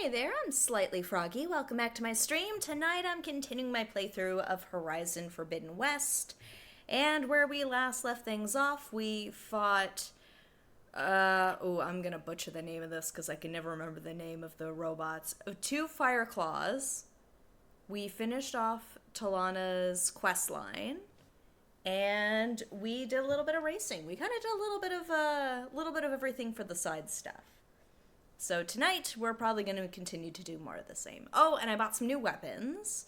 Hey there, I'm Slightly Froggy. Welcome back to my stream. Tonight I'm continuing my playthrough of Horizon Forbidden West. And where we last left things off, we fought. I'm gonna butcher the name of this because I can never remember the name of the robots. Two Fire Claws. We finished off Talana's quest line. And we did a little bit of racing. We kind of did a little bit of everything for the side stuff. So tonight, we're probably going to continue to do more of the same. Oh, and I bought some new weapons.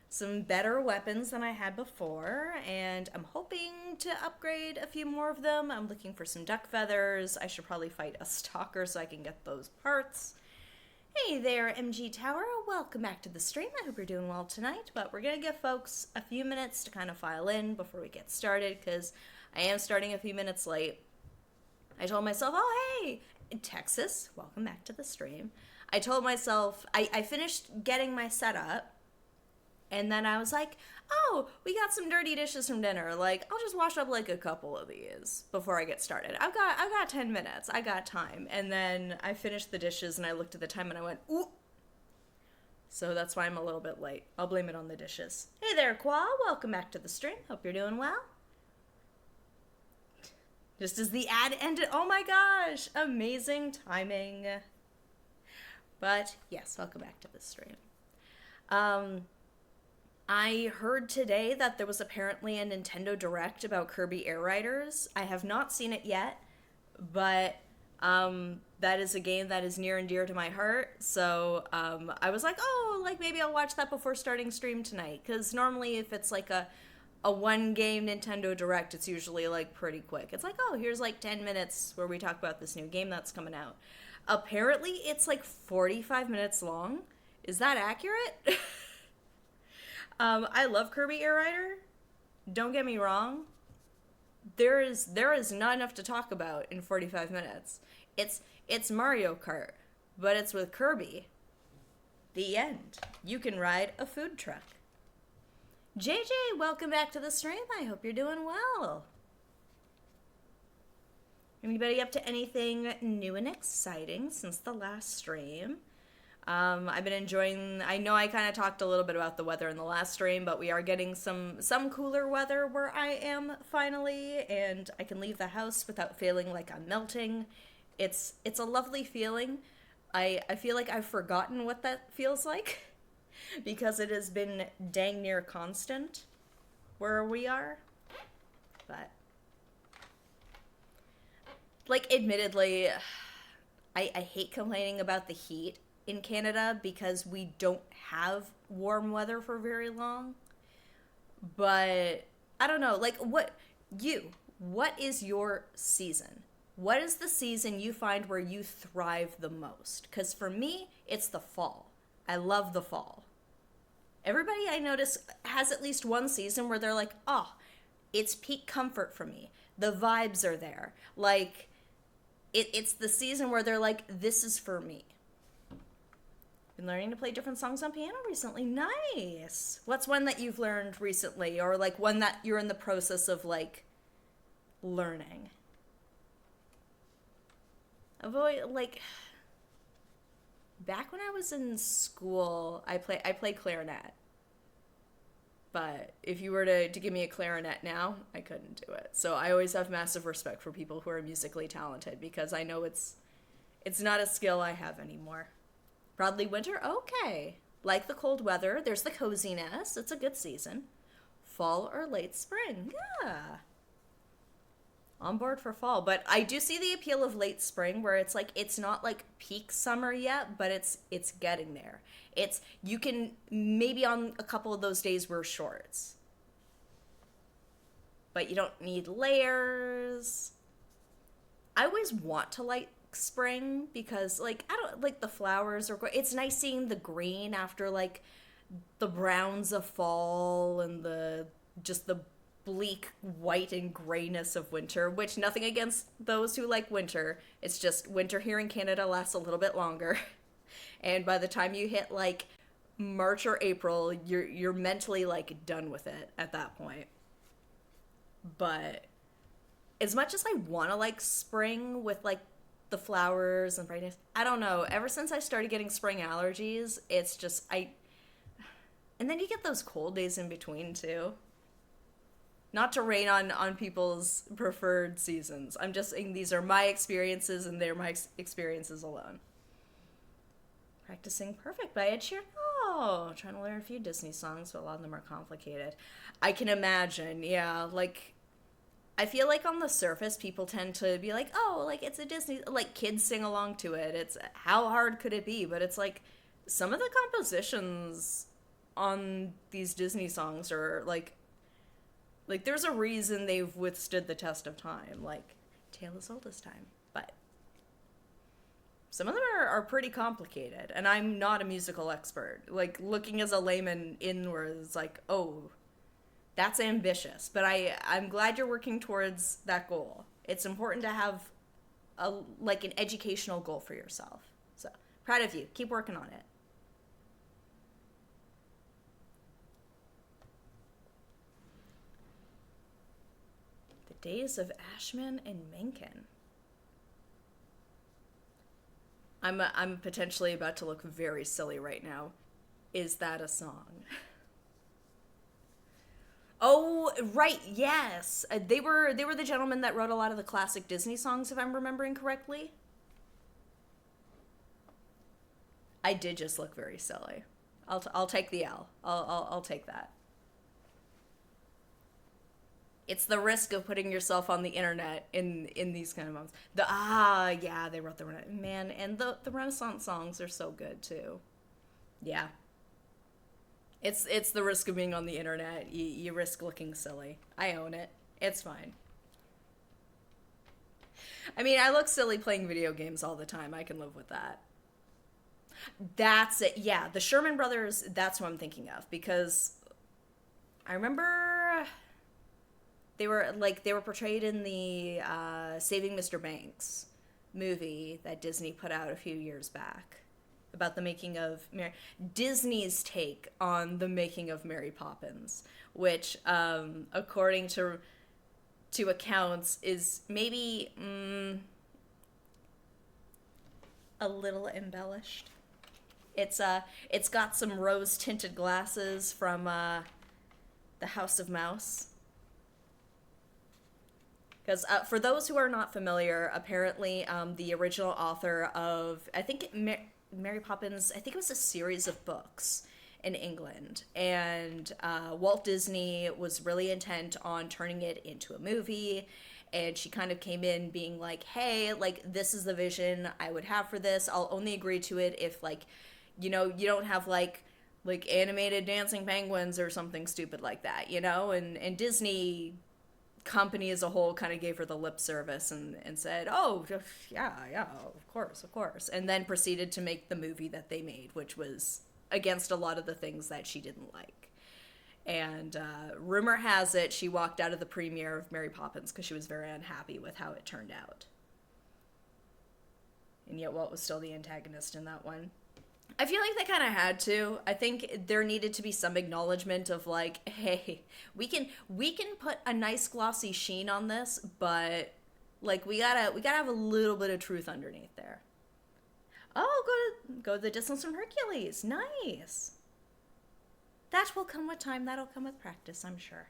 Some better weapons than I had before, and I'm hoping to upgrade a few more of them. I'm looking for some duck feathers. I should probably fight a stalker so I can get those parts. Hey there, MG Tower. Welcome back to the stream. I hope you're doing well tonight, but we're going to give folks a few minutes to kind of file in before we get started, because I am starting a few minutes late. I told myself, oh, hey, Texas, welcome back to the stream. I told myself, I finished getting my setup, and then I was like, oh, we got some dirty dishes from dinner. Like, I'll just wash up like a couple of these before I get started. I've got 10 minutes. I got time. And then I finished the dishes and I looked at the time and I went, ooh. So that's why I'm a little bit late. I'll blame it on the dishes. Hey there, Qua. Welcome back to the stream. Hope you're doing well. Just as the ad ended, oh my gosh, amazing timing. But yes, welcome back to the stream. I heard today that there was apparently a Nintendo Direct about Kirby Air Riders. I have not seen it yet, but that is a game that is near and dear to my heart. So I was like, oh, like maybe I'll watch that before starting stream tonight. Because normally if it's like a one game Nintendo Direct, it's usually like pretty quick. It's like, oh, here's like 10 minutes where we talk about this new game that's coming out. Apparently it's like 45 minutes long. Is that accurate? I love Kirby Air Rider. Don't get me wrong. There is not enough to talk about in 45 minutes. It's Mario Kart, but it's with Kirby. The end. You can ride a food truck. JJ, welcome back to the stream. I hope you're doing well. Anybody up to anything new and exciting since the last stream? I've been enjoying, I know I kind of talked a little bit about the weather in the last stream, but we are getting some cooler weather where I am finally, and I can leave the house without feeling like I'm melting. It's a lovely feeling. I feel like I've forgotten what that feels like. Because it has been dang near constant where we are. But, like, admittedly, I hate complaining about the heat in Canada because we don't have warm weather for very long. But, I don't know, like, what is your season? What is the season you find where you thrive the most? Because for me, it's the fall. I love the fall. Everybody I notice has at least one season where they're like, oh, it's peak comfort for me. The vibes are there. Like, it's the season where they're like, this is for me. Been learning to play different songs on piano recently. Nice. What's one that you've learned recently? Or, like, one that you're in the process of, like, learning? Back when I was in school, I played clarinet. But if you were to give me a clarinet now, I couldn't do it. So I always have massive respect for people who are musically talented because I know it's not a skill I have anymore. Broadly winter? Okay. Like the cold weather, there's the coziness. It's a good season. Fall or late spring? Yeah. On board for fall, but I do see the appeal of late spring where it's like it's not like peak summer yet, but it's getting there. You can maybe on a couple of those days wear shorts, but you don't need layers. I always want to like spring because like I don't like the flowers or it's nice seeing the green after like the browns of fall and the bleak white and grayness of winter, which nothing against those who like winter. It's just winter here in Canada lasts a little bit longer. And by the time you hit like March or April, you're mentally like done with it at that point. But as much as I want to like spring with like the flowers and brightness. I don't know. Ever since I started getting spring allergies, it's just and then you get those cold days in between too. Not to rain on people's preferred seasons. I'm just saying these are my experiences and they're my experiences alone. Practicing Perfect by Ed Sheeran. Oh, trying to learn a few Disney songs, but a lot of them are complicated. I can imagine, yeah. Like, I feel like on the surface, people tend to be like, oh, like, it's a Disney, like, kids sing along to it. It's, how hard could it be? But it's like, some of the compositions on these Disney songs are, like, there's a reason they've withstood the test of time. Like, Tale as Old as Time. But some of them are pretty complicated, and I'm not a musical expert. Like, looking as a layman inwards, like, oh, that's ambitious. But I'm glad you're working towards that goal. It's important to have an educational goal for yourself. So, proud of you. Keep working on it. The Days of Ashman and Menken. I'm potentially about to look very silly right now. Is that a song? Oh, right, yes. They were the gentlemen that wrote a lot of the classic Disney songs, if I'm remembering correctly. I did just look very silly. I'll take the L. I'll take that. It's the risk of putting yourself on the internet in these kind of moments. Yeah, they wrote the man, and the Renaissance songs are so good too. Yeah, it's the risk of being on the internet. You risk looking silly. I own it. It's fine. I mean, I look silly playing video games all the time. I can live with that. That's it. Yeah, the Sherman Brothers. That's what I'm thinking of because I remember they were portrayed in the Saving Mr. Banks movie that Disney put out a few years back about the making of Disney's take on the making of Mary Poppins, which according to accounts is maybe a little embellished. It's got some rose tinted glasses from the House of Mouse. Because for those who are not familiar, apparently the original author of, I think, Mary Poppins, I think it was a series of books in England. And Walt Disney was really intent on turning it into a movie. And she kind of came in being like, hey, like, this is the vision I would have for this. I'll only agree to it if, like, you don't have, like animated dancing penguins or something stupid like that, And Disney company as a whole kind of gave her the lip service and said, oh, yeah, of course. And then proceeded to make the movie that they made, which was against a lot of the things that she didn't like. And rumor has it she walked out of the premiere of Mary Poppins because she was very unhappy with how it turned out. And yet Walt was still the antagonist in that one. I feel like they kind of had to. I think there needed to be some acknowledgement of like, hey, we can put a nice glossy sheen on this, but like we gotta have a little bit of truth underneath there. Oh, go to the distance from Hercules. Nice. That will come with time. That'll come with practice, I'm sure.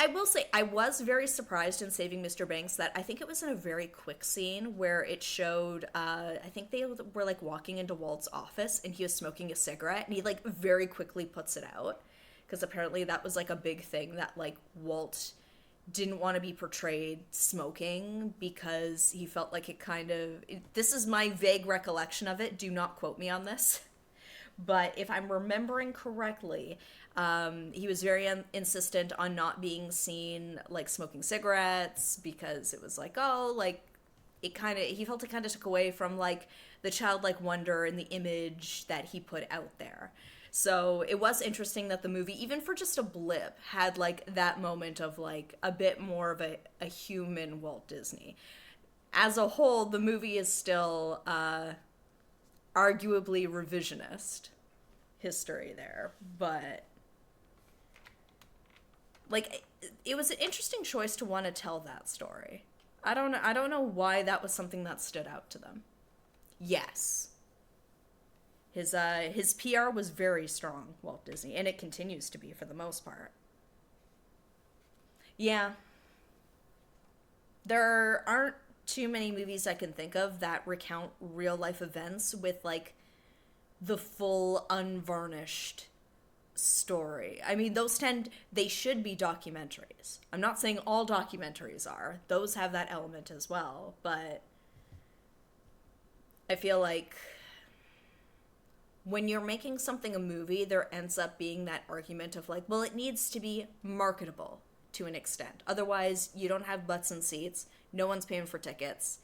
I will say, I was very surprised in Saving Mr. Banks that I think it was in a very quick scene where it showed, I think they were, like, walking into Walt's office and he was smoking a cigarette and he, like, very quickly puts it out. Because apparently that was, like, a big thing that, like, Walt didn't want to be portrayed smoking because he felt like this is my vague recollection of it. Do not quote me on this. But if I'm remembering correctly, he was very insistent on not being seen, like, smoking cigarettes because it was like, oh, like, he felt it kind of took away from, like, the childlike wonder and the image that he put out there. So it was interesting that the movie, even for just a blip, had, like, that moment of, like, a bit more of a human Walt Disney. As a whole, the movie is still arguably revisionist history there, but like it was an interesting choice to want to tell that story. I don't know why that was something that stood out to them. Yes. His PR was very strong, Walt Disney, and it continues to be for the most part. Yeah. There aren't too many movies I can think of that recount real life events with like the full unvarnished story. I mean, they should be documentaries. I'm not saying all documentaries are. Those have that element as well, but I feel like when you're making something a movie, there ends up being that argument of like, well, it needs to be marketable to an extent. Otherwise, you don't have butts and seats. No one's paying for tickets.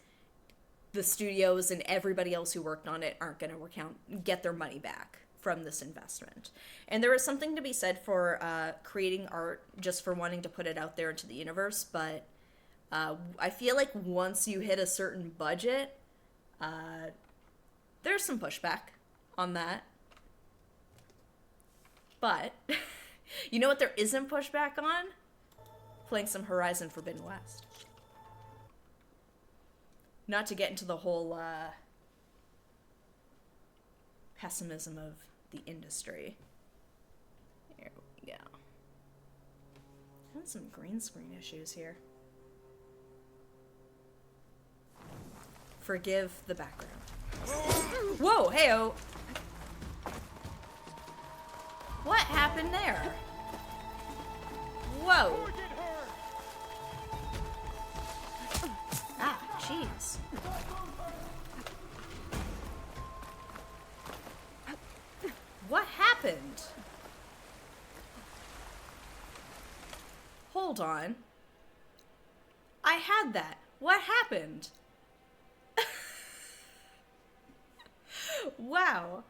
The studios and everybody else who worked on it aren't going to get their money back from this investment. And there is something to be said for creating art just for wanting to put it out there into the universe, but I feel like once you hit a certain budget, there's some pushback on that. But you know what there isn't pushback on? Playing some Horizon Forbidden West. Not to get into the whole pessimism of the industry. Here we go. Having some green screen issues here. Forgive the background. Whoa, hey-oh. What happened there? Whoa. Ah, jeez. What happened? Hold on. I had that. What happened? Wow.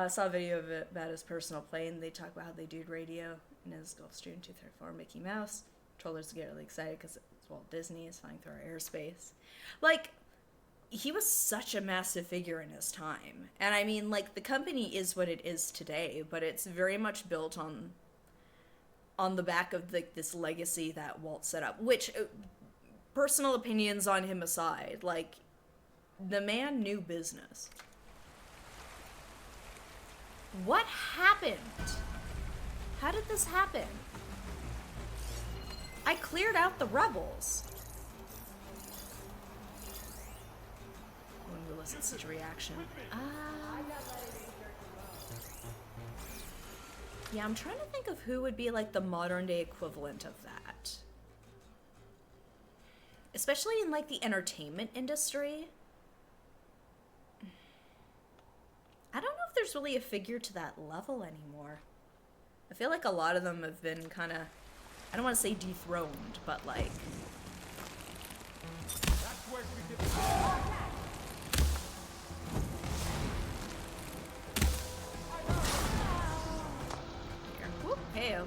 Saw a video of it about his personal plane. They talk about how they do radio in his Gulfstream 234 Mickey Mouse. Trollers get really excited because it's Walt Disney is flying through our airspace. Like, he was such a massive figure in his time. And I mean, like, the company is what it is today, but it's very much built on the back of like this legacy that Walt set up, which personal opinions on him aside, like, the man knew business. What happened? How did this happen? I cleared out the rebels. When we elicit such a reaction. Yeah, I'm trying to think of who would be like the modern day equivalent of that. Especially in like the entertainment industry. I don't know if there's really a figure to that level anymore. I feel like a lot of them have been kind of, I don't want to say dethroned, but like... That's where we get Here. Whoop, hey-o.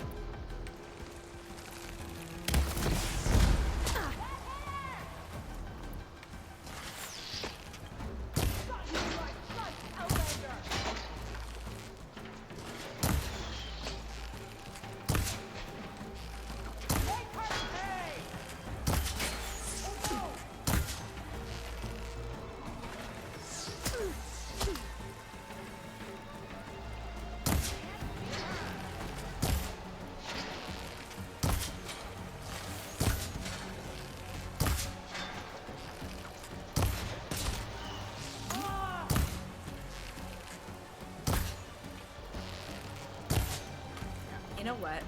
You know what?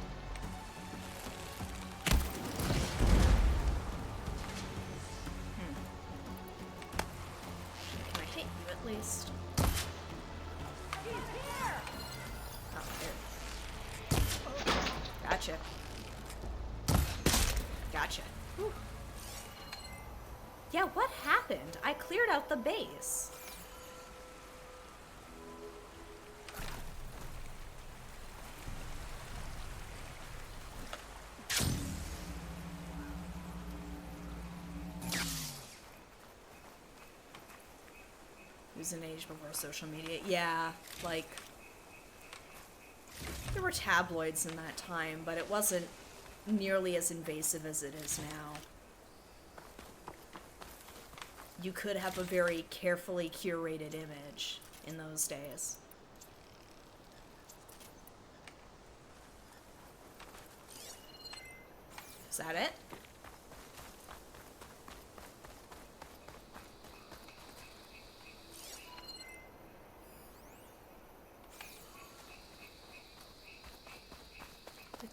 Can I hit you at least? Oh, there. Gotcha. Gotcha. Whew. Yeah, what happened? I cleared out the base. It was an age before social media. Yeah, like, there were tabloids in that time, but it wasn't nearly as invasive as it is now. you could have a very carefully curated image in those days. Is that it?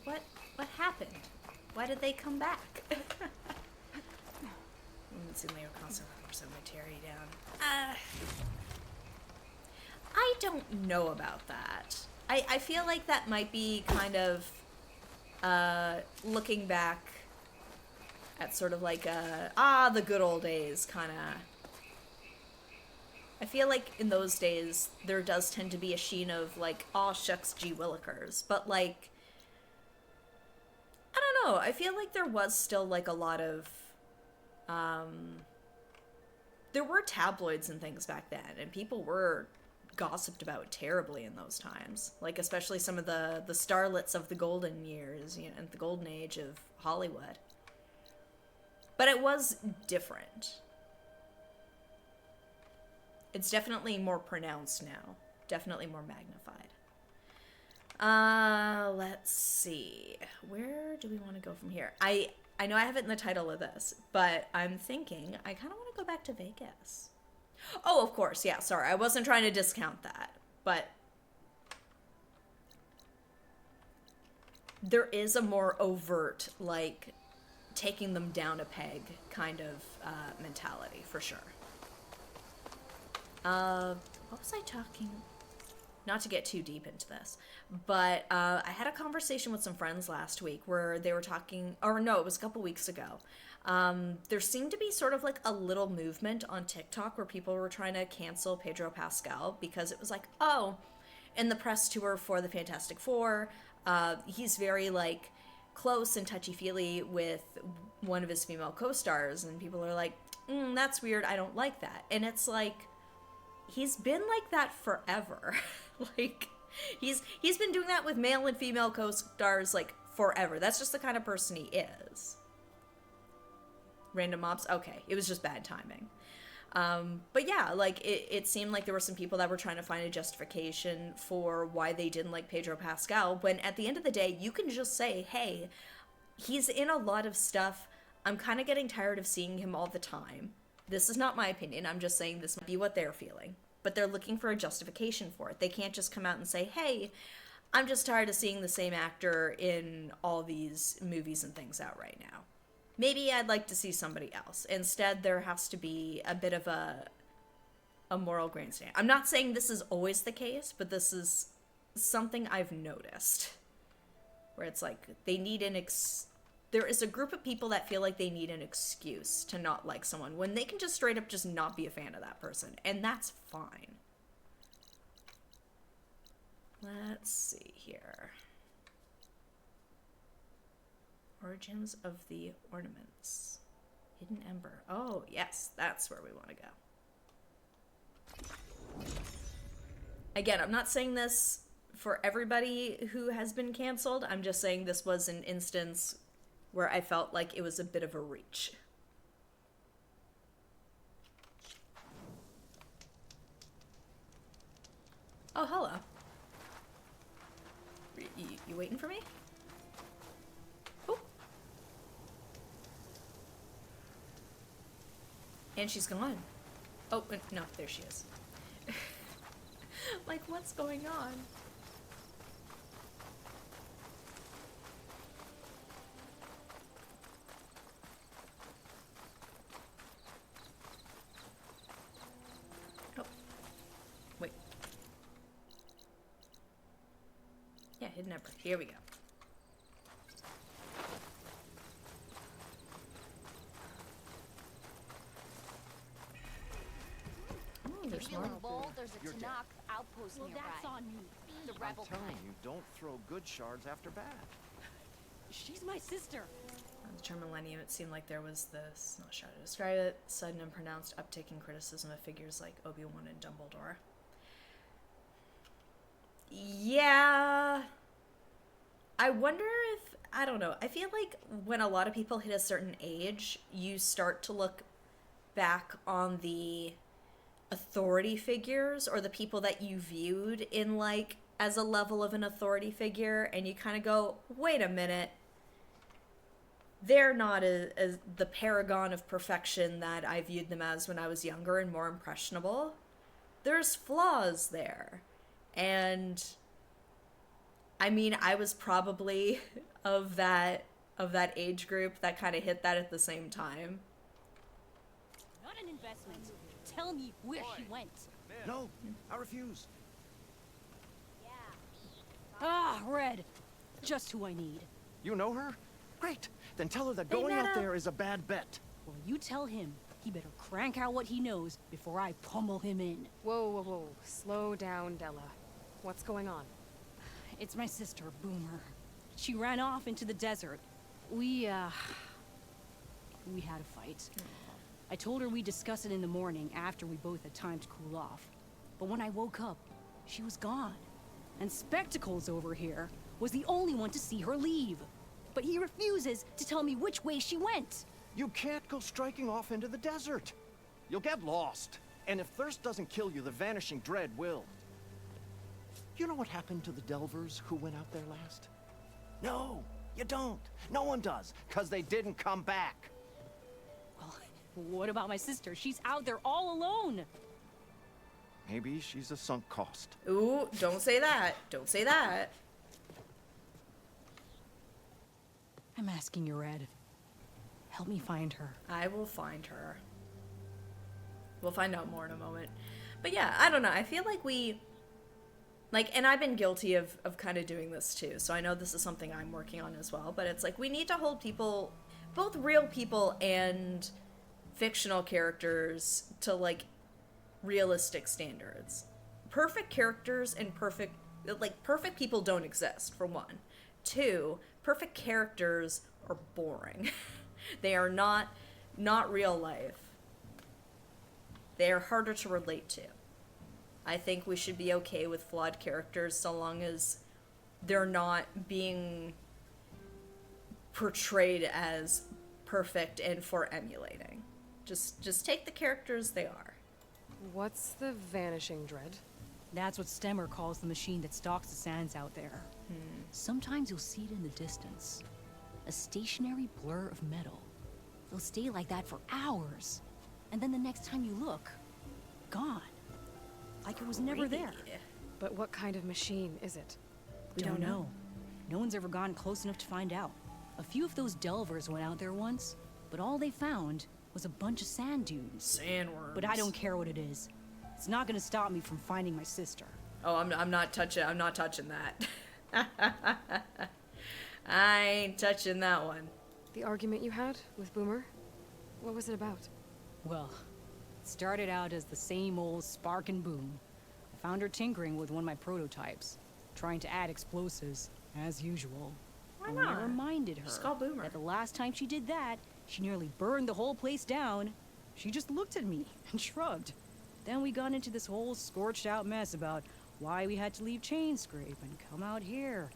Like, what happened? Why did they come back? It's in there constantly for some material down. I don't know about that. I feel like that might be kind of looking back at sort of like the good old days kind of. I feel like in those days there does tend to be a sheen of like, aw shucks gee willikers, but like, I don't know, I feel like there was still like a lot of there were tabloids and things back then, and people were gossiped about terribly in those times. Like, especially some of the starlets of the golden years, you know, and the golden age of Hollywood. But it was different. It's definitely more pronounced now. Definitely more magnified. Let's see. Where do we want to go from here? I know I have it in the title of this, but I'm thinking I kind of want to go back to Vegas. Oh, of course, yeah, sorry. I wasn't trying to discount that, but there is a more overt, like, taking them down a peg kind of mentality, for sure. What was I talking? Not to get too deep into this, but I had a conversation with some friends last week where they were talking, or no, it was a couple weeks ago. There seemed to be sort of like a little movement on TikTok where people were trying to cancel Pedro Pascal because it was like, oh, in the press tour for the Fantastic Four, he's very like close and touchy-feely with one of his female co-stars, and people are like, that's weird, I don't like that. And it's like, he's been like that forever. Like, he's been doing that with male and female co-stars like forever. That's just the kind of person he is. Random mobs? Okay, it was just bad timing. But yeah, like, it seemed like there were some people that were trying to find a justification for why they didn't like Pedro Pascal, when at the end of the day, you can just say, hey, he's in a lot of stuff. I'm kind of getting tired of seeing him all the time. This is not my opinion. I'm just saying this might be what they're feeling. But they're looking for a justification for it. They can't just come out and say, hey, I'm just tired of seeing the same actor in all these movies and things out right now. Maybe I'd like to see somebody else. Instead, there has to be a bit of a moral grandstand. I'm not saying this is always the case, but this is something I've noticed. Where it's like, they need there is a group of people that feel like they need an excuse to not like someone when they can just straight up just not be a fan of that person. And that's fine. Let's see here. Origins of the ornaments. Hidden Ember. Oh, yes, that's where we want to go. Again, I'm not saying this for everybody who has been canceled. I'm just saying this was an instance where I felt like it was a bit of a reach. Oh, hello. You waiting for me? Oh. And she's gone. Oh, no, there she is. Like, what's going on? Yeah, Hidden Ember. Here we go. Oh, there's more. There's a Tanakh outpost nearby. That's on me. The rebel I'm telling you, don't throw good shards after bad. She's my sister. On the Term Millennium, it seemed like there was this, not sure how to describe it, sudden and pronounced uptick in criticism of figures like Obi-Wan and Dumbledore. Yeah. I wonder if, I don't know, I feel like when a lot of people hit a certain age, you start to look back on the authority figures or the people that you viewed in like as a level of an authority figure, and you kind of go, wait a minute, they're not as the paragon of perfection that I viewed them as when I was younger and more impressionable. There's flaws there. And I mean, I was probably of that age group that kind of hit that at the same time. Not an investment. Tell me where she went. No, I refuse. Ah, Red. Just who I need. You know her? Great. Then tell her that Hey, going out Netta. there is a bad bet. Well, you tell him he better crank out what he knows before I pummel him in. Whoa, whoa, whoa. Slow down, Della. What's going on? It's my sister, Boomer. She ran off into the desert. We had a fight. I told her we'd discuss it in the morning after we both had time to cool off. But when I woke up, she was gone. And Spectacles over here was the only one to see her leave. But he refuses to tell me which way she went. You can't go striking off into the desert. You'll get lost. And if thirst doesn't kill you, the Vanishing Dread will. You know what happened to the Delvers who went out there last? No, you don't. No one does, because they didn't come back. Well, what about my sister? She's out there all alone. Maybe she's a sunk cost. Ooh, don't say that. Don't say that. I'm asking you, Red. Help me find her. I will find her. We'll find out more in a moment. But yeah, I don't know. I feel like we... Like, and I've been guilty of kind of doing this too, so I know this is something I'm working on as well, but it's like we need to hold people, both real people and fictional characters, to like realistic standards. Perfect characters and perfect people don't exist, for one. Two, perfect characters are boring. They are not real life. They are harder to relate to. I think we should be okay with flawed characters so long as they're not being portrayed as perfect and for emulating. Just take the characters they are. What's the Vanishing Dread? That's what Stemmer calls the machine that stalks the sands out there. Sometimes you'll see it in the distance. A stationary blur of metal. It'll stay like that for hours. And then the next time you look, gone. Like it was never there. But what kind of machine is it? We don't know. No one's ever gone close enough to find out. A few of those delvers went out there once, but all they found was a bunch of sand dunes. Sandworms. But I don't care what it is. It's not gonna stop me from finding my sister. Oh, I'm not touching that. I ain't touching that one. The argument you had with Boomer? What was it about? Well, it started out as the same old spark and boom. I found her tinkering with one of my prototypes, trying to add explosives, as usual. Why And when not? I reminded her Just call Boomer. that the last time she did that, she nearly burned the whole place down, she just looked at me and shrugged. Then we got into this whole scorched out mess about why we had to leave Chainscrape and come out here.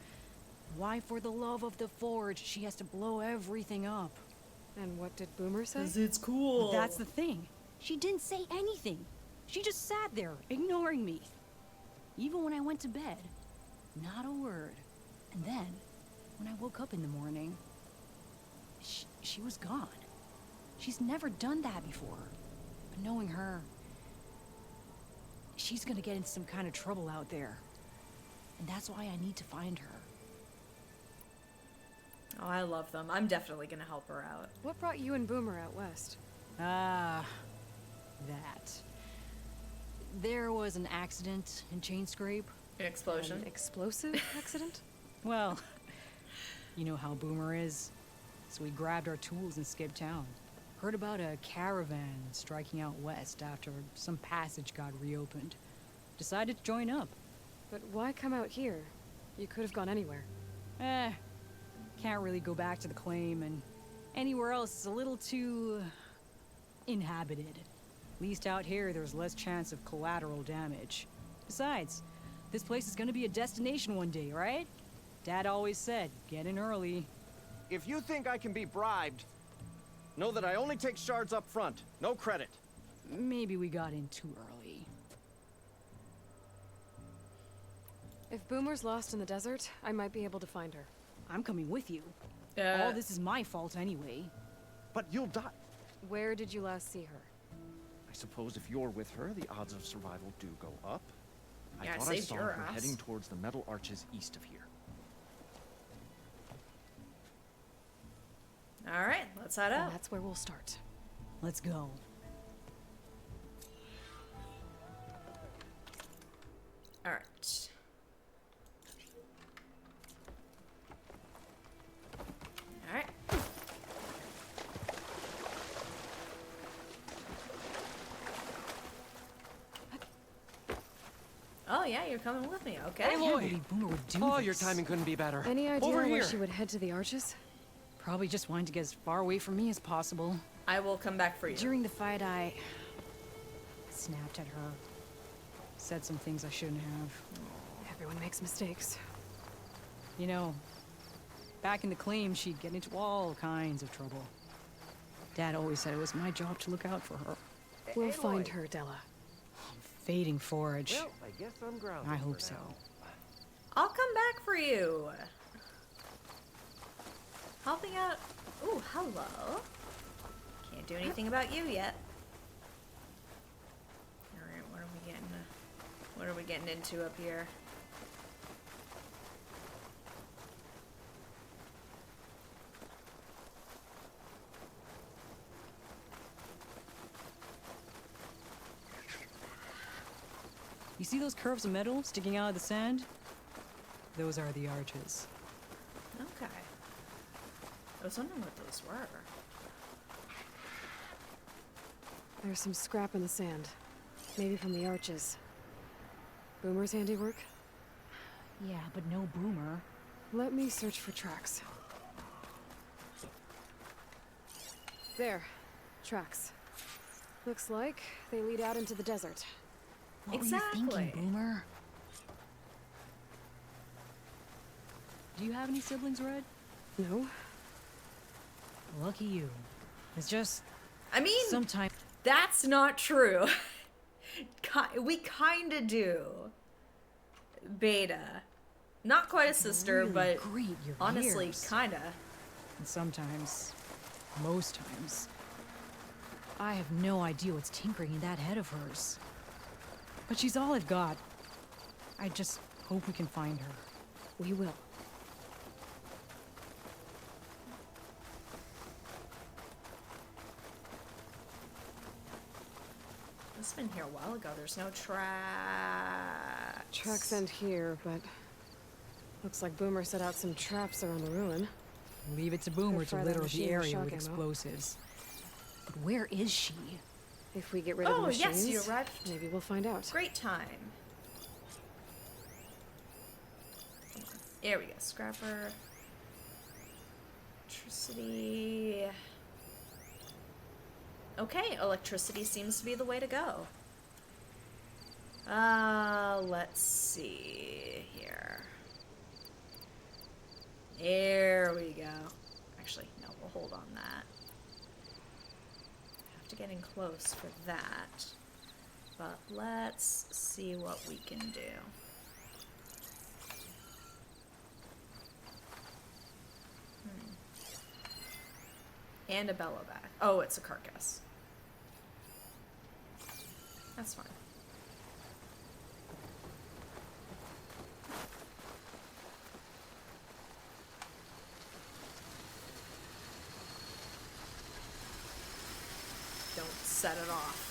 Why, for the love of the Forge, she has to blow everything up. And what did Boomer say? It's cool. That's the thing. She didn't say anything. She just sat there, ignoring me. Even when I went to bed, not a word. And then, when I woke up in the morning, she was gone. She's never done that before. But knowing her, she's gonna get in some kind of trouble out there. And that's why I need to find her. Oh, I love them. I'm definitely gonna help her out. What brought you and Boomer out west? Ah, that. There was an accident in Chainscrape. An explosion. An explosive accident? Well, you know how Boomer is. So we grabbed our tools and skipped town. Heard about a caravan striking out west after some passage got reopened. Decided to join up. But why come out here? You could have gone anywhere. Can't really go back to the claim, and anywhere else is a little too inhabited. At least out here, there's less chance of collateral damage. Besides, this place is gonna be a destination one day, right? Dad always said, get in early. If you think I can be bribed, Know that I only take shards up front. No credit. Maybe we got in too early. If Boomer's lost in the desert, I might be able to find her. I'm coming with you. All this is my fault anyway. But you'll die. Where did you last see her? I suppose if you're with her, the odds of survival do go up. Yeah, I thought I saved saw your her ass. heading towards the metal arches east of here. All right, let's head And out. that's where we'll start. Let's go. All right. All right. Oh yeah, you're coming with me. Okay. I can't believe Boomer would do Oh, this. your timing couldn't be better. Any idea Over where here. she would head to the arches? Probably just wanted to get as far away from me as possible. I will come back for you. During the fight, I snapped at her. Said some things I shouldn't have. Everyone makes mistakes. You know, back in the claim, she'd get into all kinds of trouble. Dad always said it was my job to look out for her. We'll find her, Della. Fading Forge. Well, I guess I'm grounded. I for hope so. now. I'll come back for you. Helping out. Ooh, hello. Can't do anything about you yet. All right, what are we getting? What are we getting into up here? You see those curves of metal sticking out of the sand? Those are the arches. Okay. I was wondering what those were. There's some scrap in the sand. Maybe from the arches. Boomer's handiwork? Yeah, but no Boomer. Let me search for tracks. There. Tracks. Looks like they lead out into the desert. What were you thinking, Exactly. Boomer? Do you have any siblings, Red? No? Lucky you. It's just I mean, sometimes that's not true. We kinda do. Beta. Not quite a sister, really but great your honestly, years. kinda. And sometimes, most times, I have no idea what's tinkering in that head of hers. But she's all I've got. I just hope we can find her. We will. This has been here a while ago. There's no tracks. Tracks end here, but looks like Boomer set out some traps around the ruin. Leave it to Boomer Could to fry that litter the machine with area shock with ammo. explosives. But where is she? If we get rid of the Oh, machines, yes, you arrived. maybe we'll find out. Great time. Here we go. Scrapper. Electricity. Okay, electricity seems to be the way to go. Let's see here. There we go. Actually, no, we'll hold on that. Have to get in close for that. But let's see what we can do. And a bellow back. Oh, it's a carcass. That's fine. Don't set it off.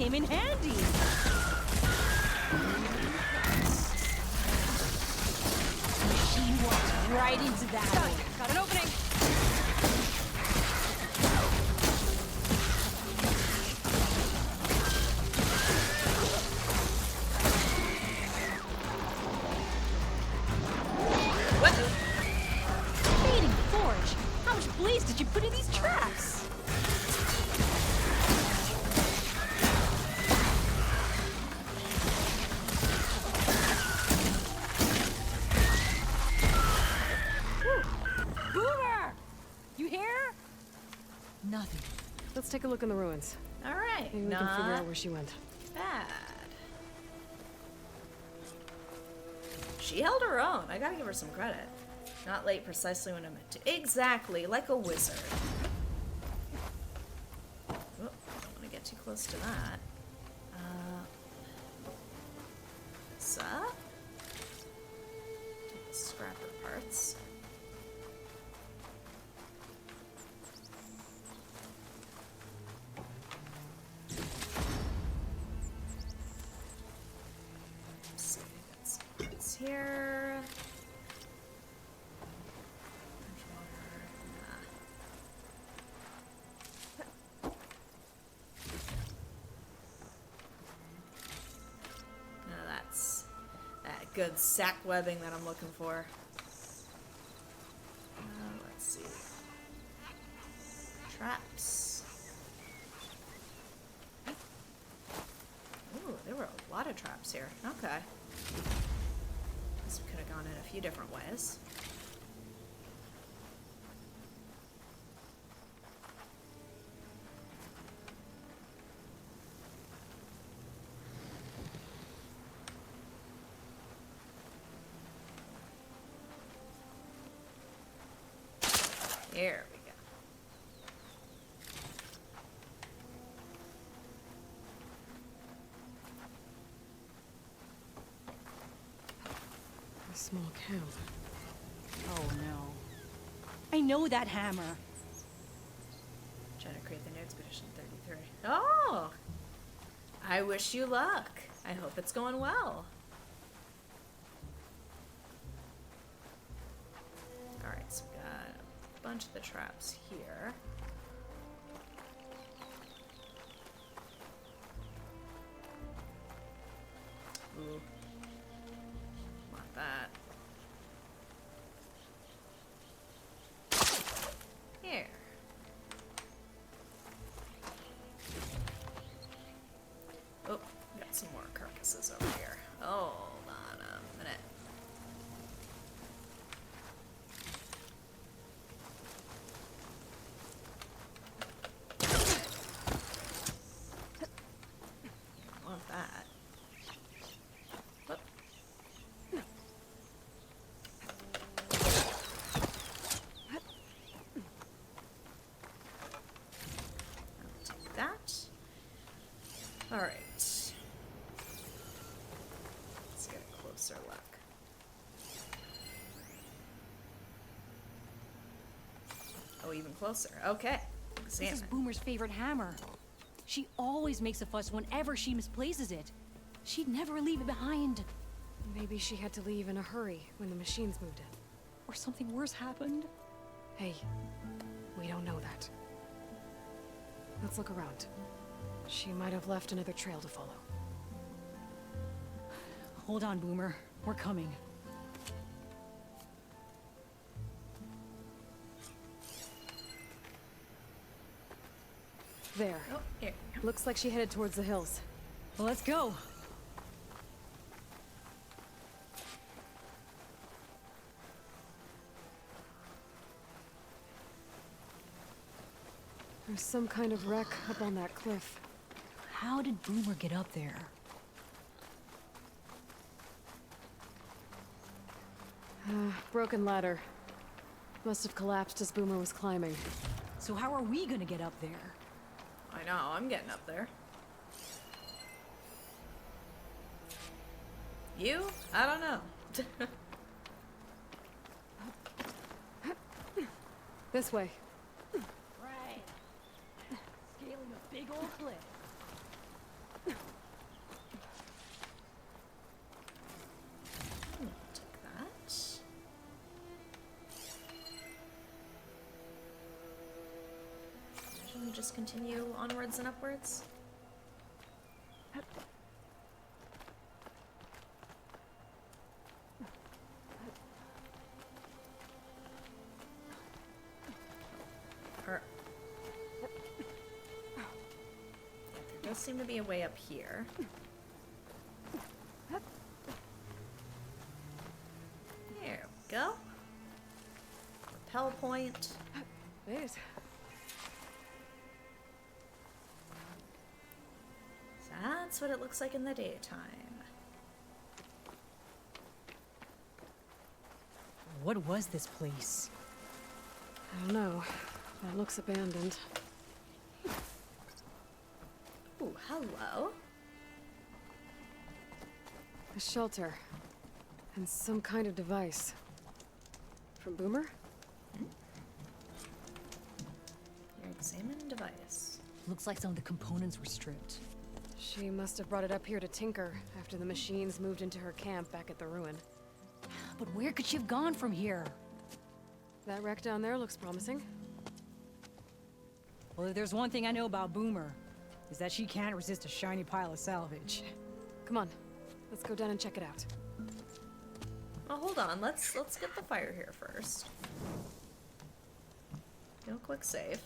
came in handy. She walked right into that. Got an opening. What? Feeding Forge. How much blaze did you put in these traps? Boomer! You hear? Nothing. Let's take a look in the ruins. All right. Maybe we can figure out where she went. Bad. She held her own. I gotta give her some credit. Not late precisely when I meant to. Exactly, like a wizard. Oh, don't want to get too close to that. What's up? Take the scrapper parts. Let's see, it's here. No, that's that good sack webbing that I'm looking for. Let's see. Traps. Ooh, there were a lot of traps here. Okay. Guess we could have gone in a few different ways. There we go. A small camp. Oh no. I know that hammer. Trying to create the new Expedition 33. Oh! I wish you luck. I hope it's going well. Alright, so we got a bunch of the traps here. Ooh. Want that. Here. Oh, got some more carcasses over here. Hold on a minute. I want that. Whoop. I'll take that. All right. Let's get a closer look. Oh, even closer. Okay. This is Examine. Boomer's favorite hammer. She always makes a fuss whenever she misplaces it. She'd never leave it behind. Maybe she had to leave in a hurry when the machines moved in. Or something worse happened. Hey, we don't know that. Let's look around. She might have left another trail to follow. Hold on, Boomer. We're coming. There. Oh, here. Looks like she headed towards the hills. Well, let's go. There's some kind of wreck up on that cliff. How did Boomer get up there? Broken ladder. Must have collapsed as Boomer was climbing. So how are we gonna get up there? I know, I'm getting up there. You? I don't know. This way. Right. Scaling a big old cliff. we just continue onwards and upwards? Or... Yeah, there does seem to be a way up here. There we go. Repel point. Wait. That's what it looks like in the daytime. What was this place? I don't know. That looks abandoned. Ooh, hello. A shelter. And some kind of device. From Boomer? Your examine device. Looks like some of the components were stripped. She must have brought it up here to tinker after the machines moved into her camp back at the ruin. But where could she have gone from here? That wreck down there looks promising. Well, if there's one thing I know about Boomer, is that she can't resist a shiny pile of salvage. Come on, let's go down and check it out. Oh, hold on. Let's get the fire here first. Do a quick save.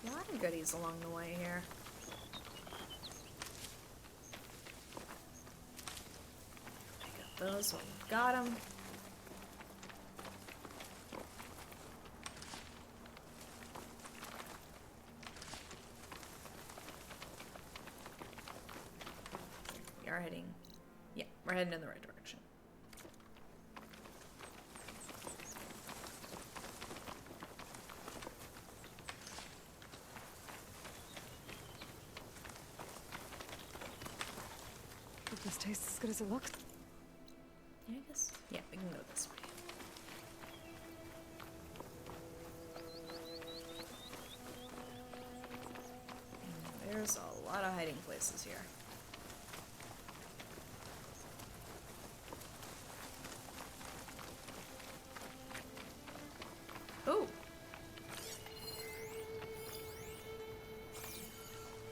A lot of goodies along the way here. Pick up those while we've got them. We are heading... Yeah, we're heading in the right direction. Hope this tastes as good as it looks. Yeah, I guess. Yeah, we can go this way. And there's a lot of hiding places here. Oh!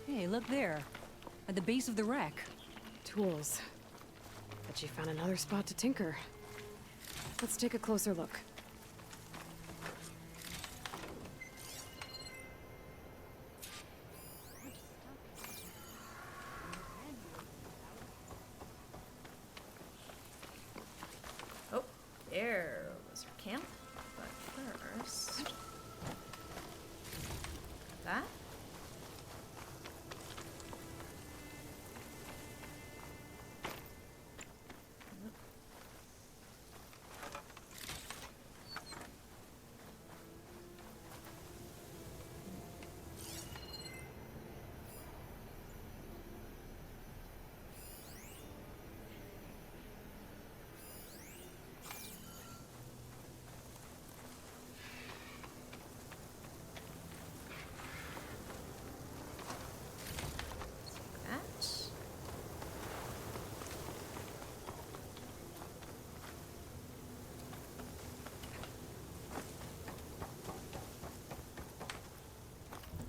Hey, look there. At the base of the wreck. Tools. Bet she found another spot to tinker. Let's take a closer look. Oh, there was her camp. But first... That? That.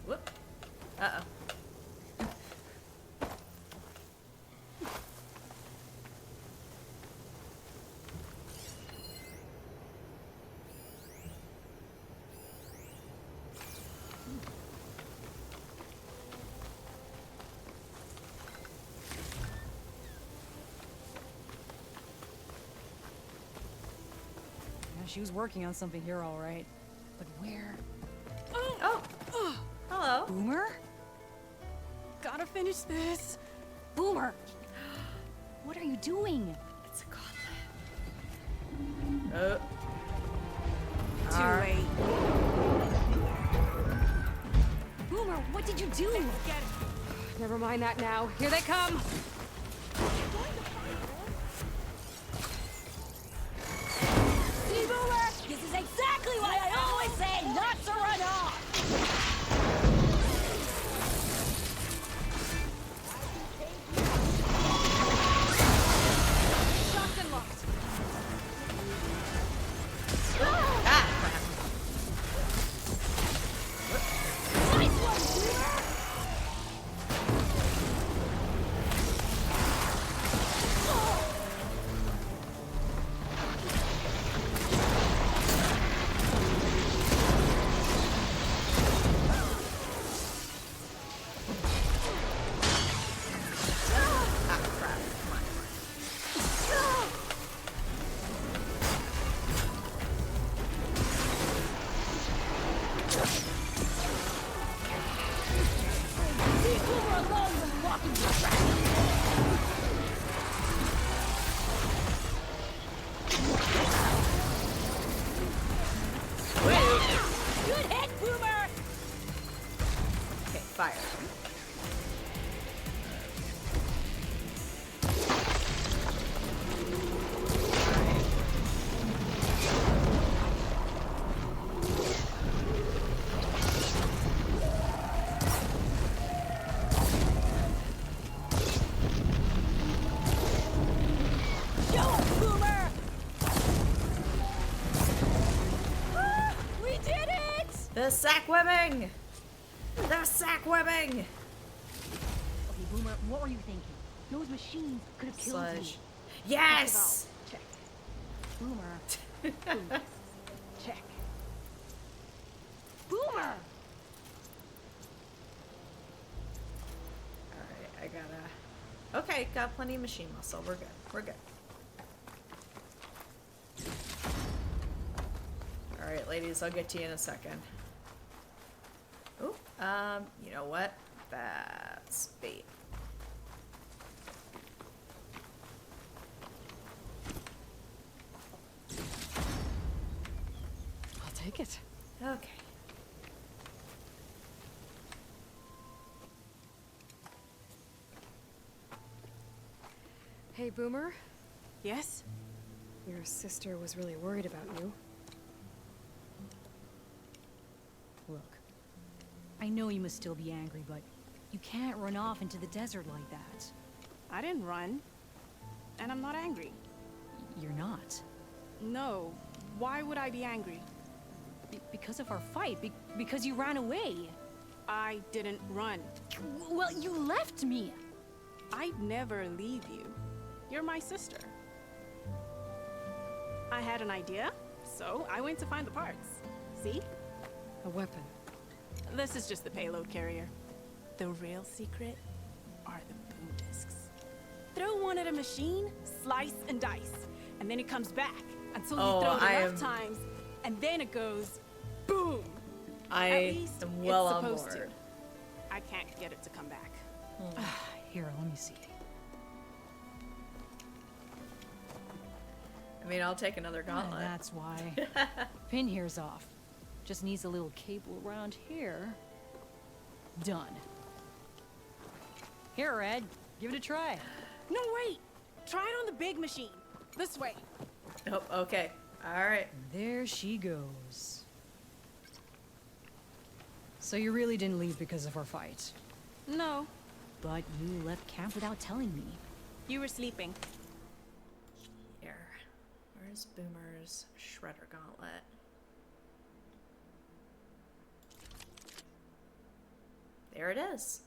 Whoop. Uh-oh. Yeah, she was working on something here, all right. But where? Oh! Hello. Boomer? Gotta finish this. Boomer! What are you doing? It's a gauntlet. Too late. Boomer, what did you do? Never mind that now. Here they come! See, Boomer? This is exactly why I always say not to run off! Leave Boomer alone when walking the track! Good hit, Boomer! Okay, fire. Show him, Boomer! Ah, we did it! The sack webbing! The sack webbing! Okay, Boomer, what were you thinking? Those machines could have killed Sludge. you. Yes! Check. Boomer. Boots. Check. Boomer! Alright, I gotta... Okay, got plenty of machine muscle. We're good. We're good. Alright, ladies, I'll get to you in a second. Ooh, you know what? That's bait. I'll take it. Okay. Hey, Boomer. Yes? Your sister was really worried about you. Look, I know you must still be angry, but you can't run off into the desert like that. I didn't run. And I'm not angry. You're not. No. Why would I be angry? Because of our fight, because you ran away. I didn't run. Well, you left me. I'd never leave you. You're my sister. I had an idea, so I went to find the parts. See? A weapon. This is just the payload carrier. The real secret are the boom discs. Throw one at a machine, slice and dice, and then it comes back until you throw it enough times, and then it goes boom. At I least am well it's on supposed board. to. I can't get it to come back. Here, let me see. I mean, I'll take another gauntlet. That's why. Pin here's off. Just needs a little cable around here. Done. Here, Red. Give it a try. No, wait! Try it on the big machine. This way. Oh, okay. Alright. There she goes. So you really didn't leave because of our fight. No, But you left camp without telling me. you were sleeping. Here. Where's Boomer's Shredder Gauntlet? There it is.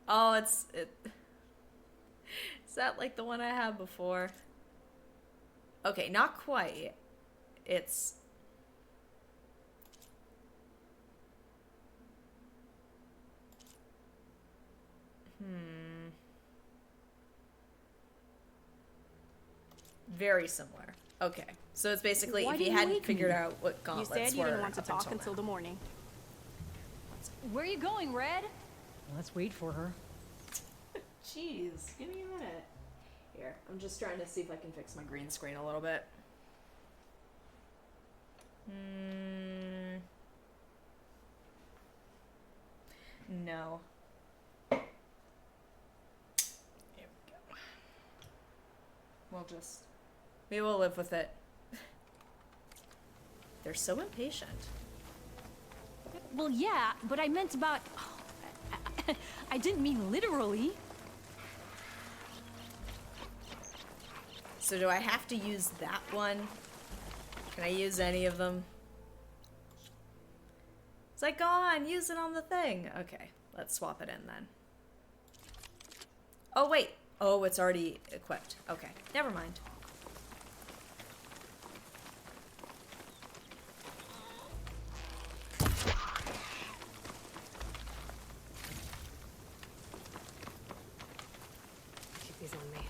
Oh, it's... Is that like the one I had before? Okay, not quite. It's... Very similar. Okay. So it's basically Why if you didn't you hadn't wake figured me? out what You gauntlets said you were didn't want to up talk until now. the morning. Where are you going, Red? Let's wait for her. Jeez, give me a minute. Here, I'm just trying to see if I can fix my green screen a little bit. No. There we go. Maybe we'll live with it. They're so impatient. Well, yeah, but I meant about... I didn't mean literally. So do I have to use that one? Can I use any of them? It's like, go on, use it on the thing. Okay, let's swap it in then. Oh, wait. Oh, it's already equipped. Okay, never mind. Keep these on me.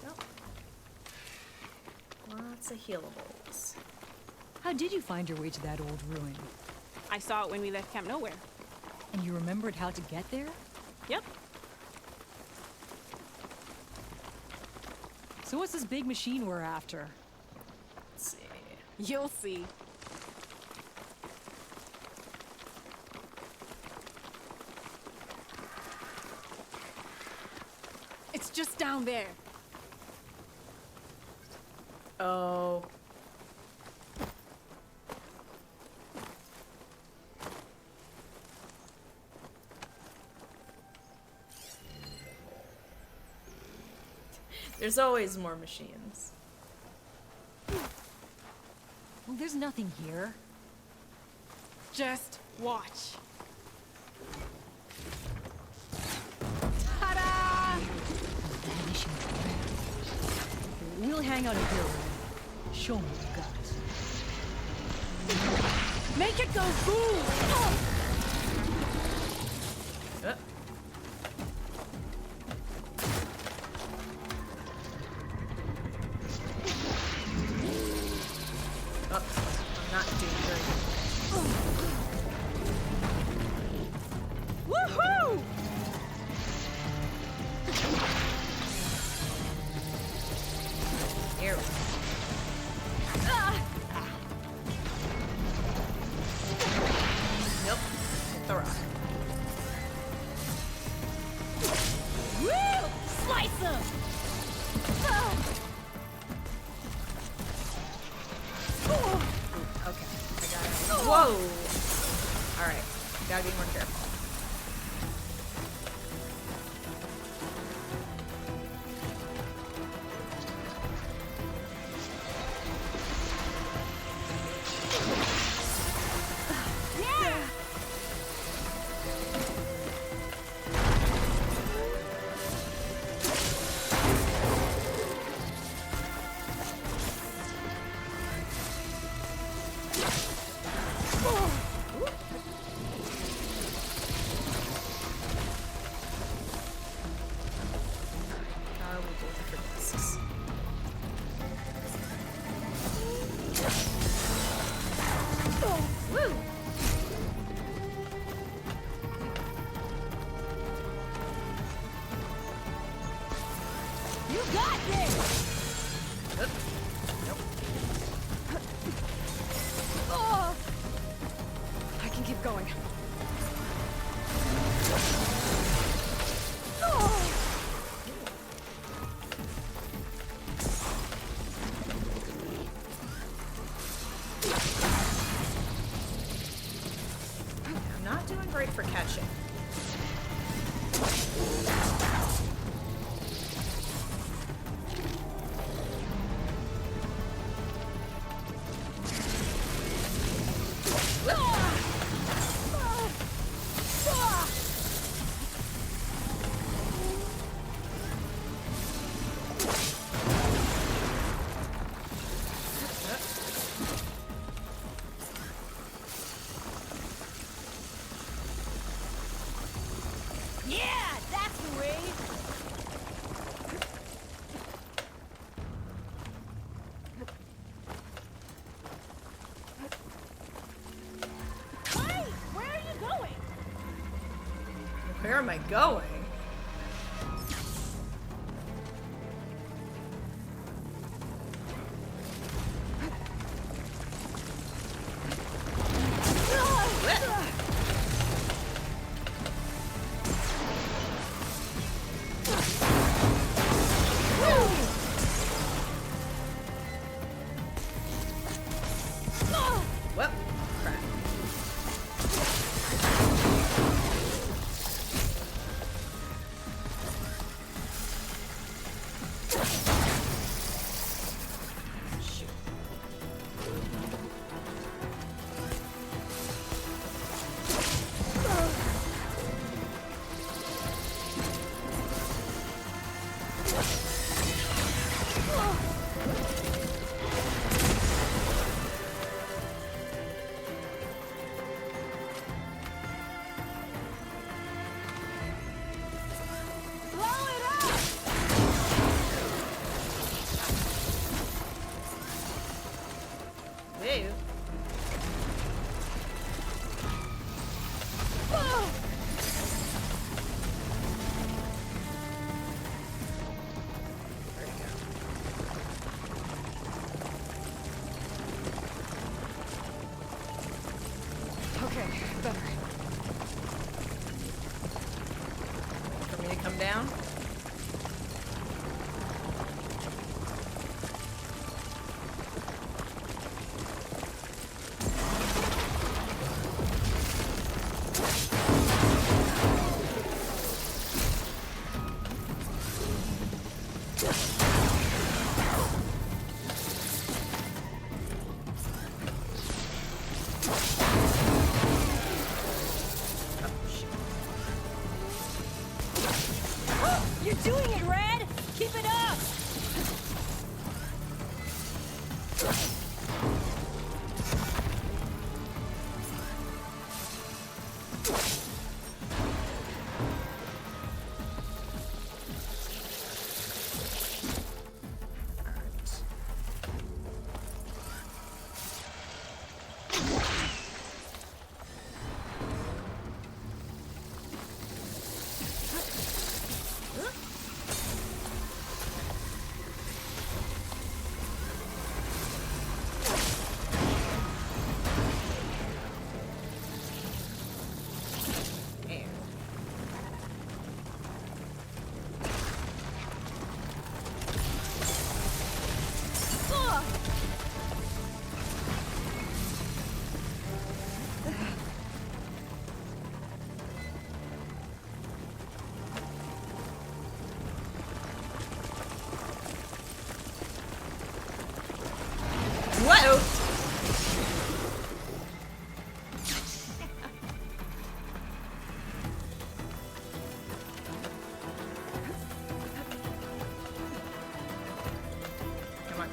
Nope. Lots of healables. How did you find your way to that old ruin? I saw it when we left Camp Nowhere. And you remembered how to get there? Yep. So what's this big machine we're after? Let's see. You'll see. It's just down there. Oh. There's always more machines. Well, there's nothing here. Just watch. Ta-da! Vanishing thread. We'll hang out here. Show me you guys. Make it go boom! Oh! Uh. Oh, I'm not doing very good. Woohoo! Here we go. Nope. Hit the rock. Woo! Slice them! Okay, I got it. Whoa! Alright, gotta be more careful. How are we doing for discs? Woo! You got this! Oop. Nope. Oh! I can keep going. Oh! I'm not doing great for catching. Yeah, that's the way. Hey, where are you going? Where am I going? Well, crap. Okay, better. For me to come down? You're doing it, Red! Keep it up! Whoa! Come on.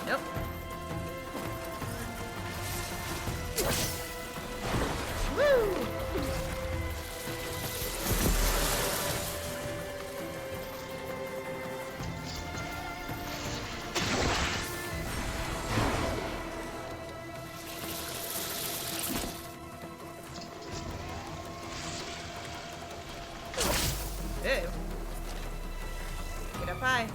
Nope. Woo! Ew. Get up high.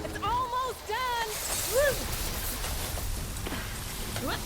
It's almost done! What?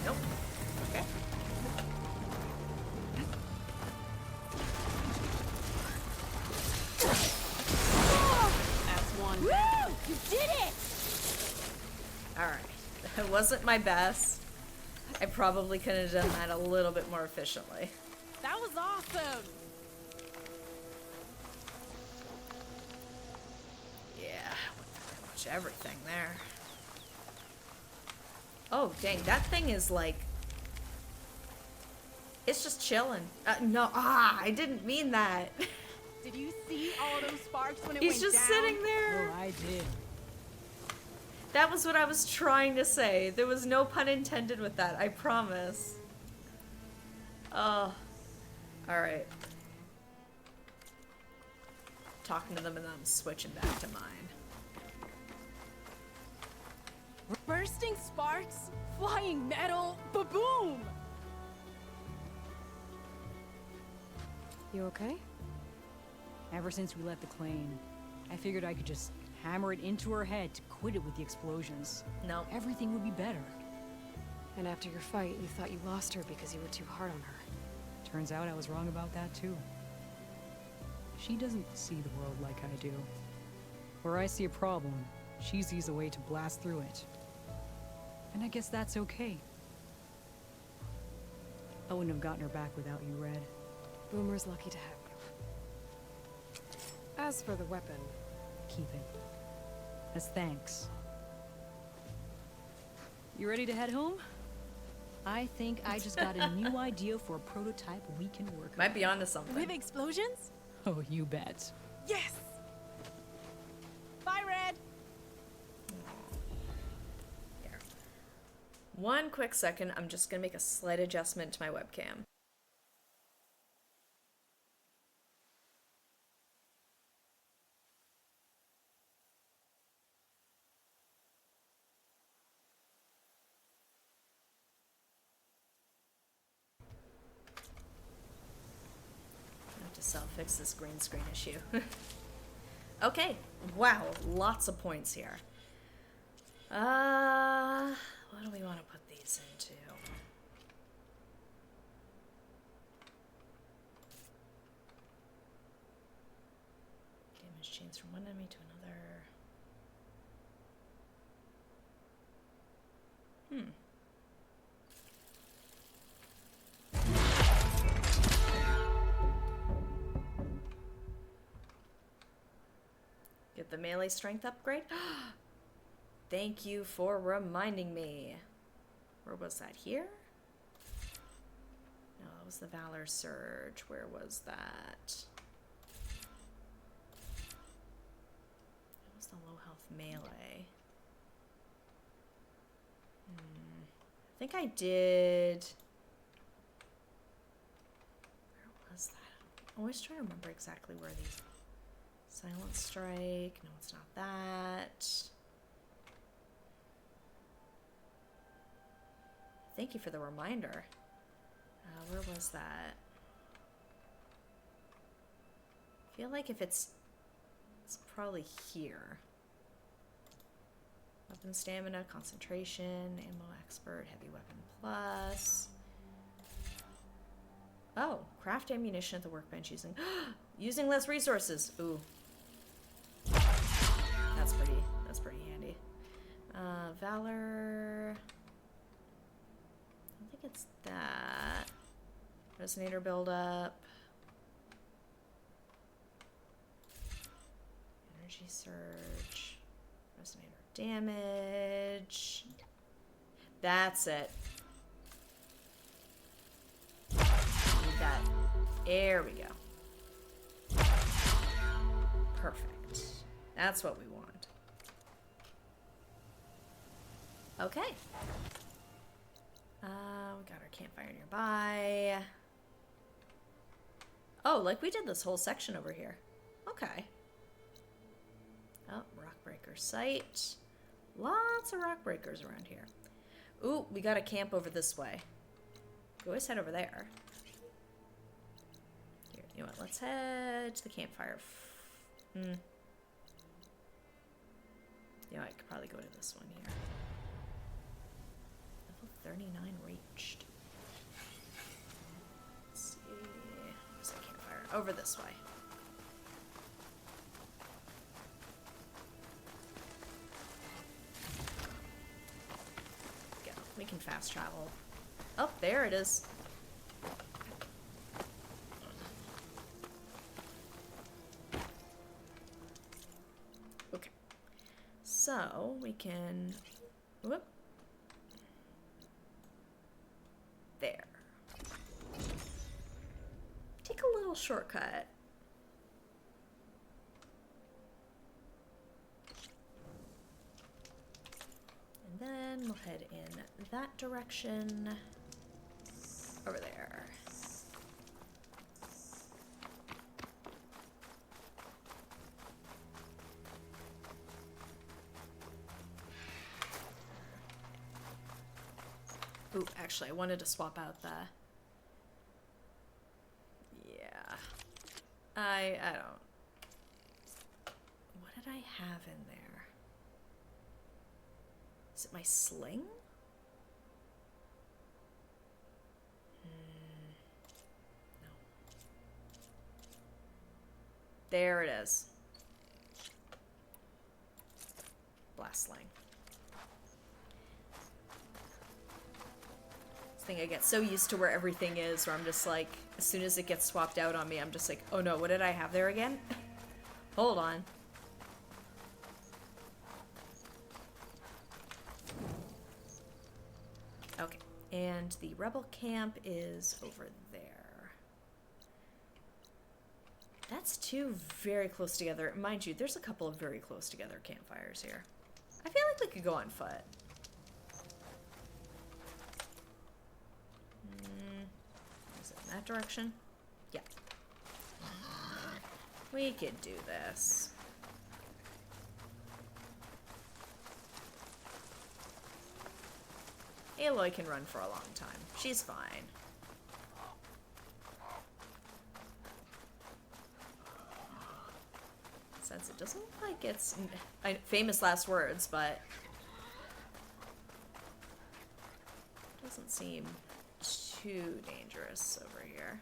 Nope. Okay. That's one. Woo! You did it! Alright. It wasn't my best. I probably could have done that a little bit more efficiently. That was awesome! Yeah, pretty much everything there. Oh, dang, that thing is like... It's just chilling. No, I didn't mean that. Did you see all those sparks when it He's went just down? sitting there. Oh, I did. That was what I was trying to say. There was no pun intended with that, I promise. Oh. Alright. Talking to them and then I'm switching back to mine. Bursting sparks, flying metal, ba-boom! You okay? Ever since we left the claim, I figured I could just hammer it into her head to quit it with the explosions. No. Everything would be better. And after your fight, you thought you lost her because you were too hard on her. Turns out I was wrong about that too. She doesn't see the world like I do. Where I see a problem, she sees a way to blast through it. And I guess that's okay. I wouldn't have gotten her back without you, Red. Boomer's lucky to have you. As for the weapon, Keep it. As thanks. You ready to head home? I think I just got a new idea for a prototype we can work on. Might be onto something. With explosions? Oh, you bet. Yes! Bye, Red! Here. One quick second, I'm just gonna make a slight adjustment to my webcam. I have to self-fix this green screen issue. Okay, wow, lots of points here. What do we want to put these into? Damage chains from one enemy to another. Get the melee strength upgrade? Thank you for reminding me. Where was that? Here? No, that was the Valor Surge. Where was that? That was the low health melee. I think I did... Where was that? I'm always trying to remember exactly where these... Silent Strike. No, it's not that. Thank you for the reminder. Where was that? I feel like if it's probably here. Weapon stamina, concentration, ammo expert, heavy weapon plus. Oh, craft ammunition at the workbench using less resources. Ooh. That's pretty handy. Valor. I don't think it's that. Resonator buildup. Energy surge. Resonator damage. That's it. Need that. There we go. Perfect. That's what we want. Okay. We got our campfire nearby. Oh, like we did this whole section over here. Okay. Oh, Rockbreaker site. Lots of rock breakers around here. Ooh, we got a camp over this way. We always head over there. Here, you know what? Let's head to the campfire. You know, I could probably go to this one here. Level 39 reached. Let's see. Where's the campfire? Over this way. Go. We can fast travel. Oh, there it is. Okay. So, we can... Whoop. There. Take a little shortcut. And then we'll head in that direction. Over there. Ooh, actually, I wanted to swap out the... Yeah. I don't... What did I have in there? Is it my sling? No. There it is. Blast sling. I get so used to where everything is, where I'm just like, as soon as it gets swapped out on me, I'm just like, oh no, what did I have there again? Hold on. And the rebel camp is over there. That's two very close together. Mind you, there's a couple of very close together campfires here. I feel like we could go on foot. Is it in that direction? Yeah. We could do this. Aloy can run for a long time. She's fine. Since it doesn't look like it's famous last words, but doesn't seem too dangerous over here.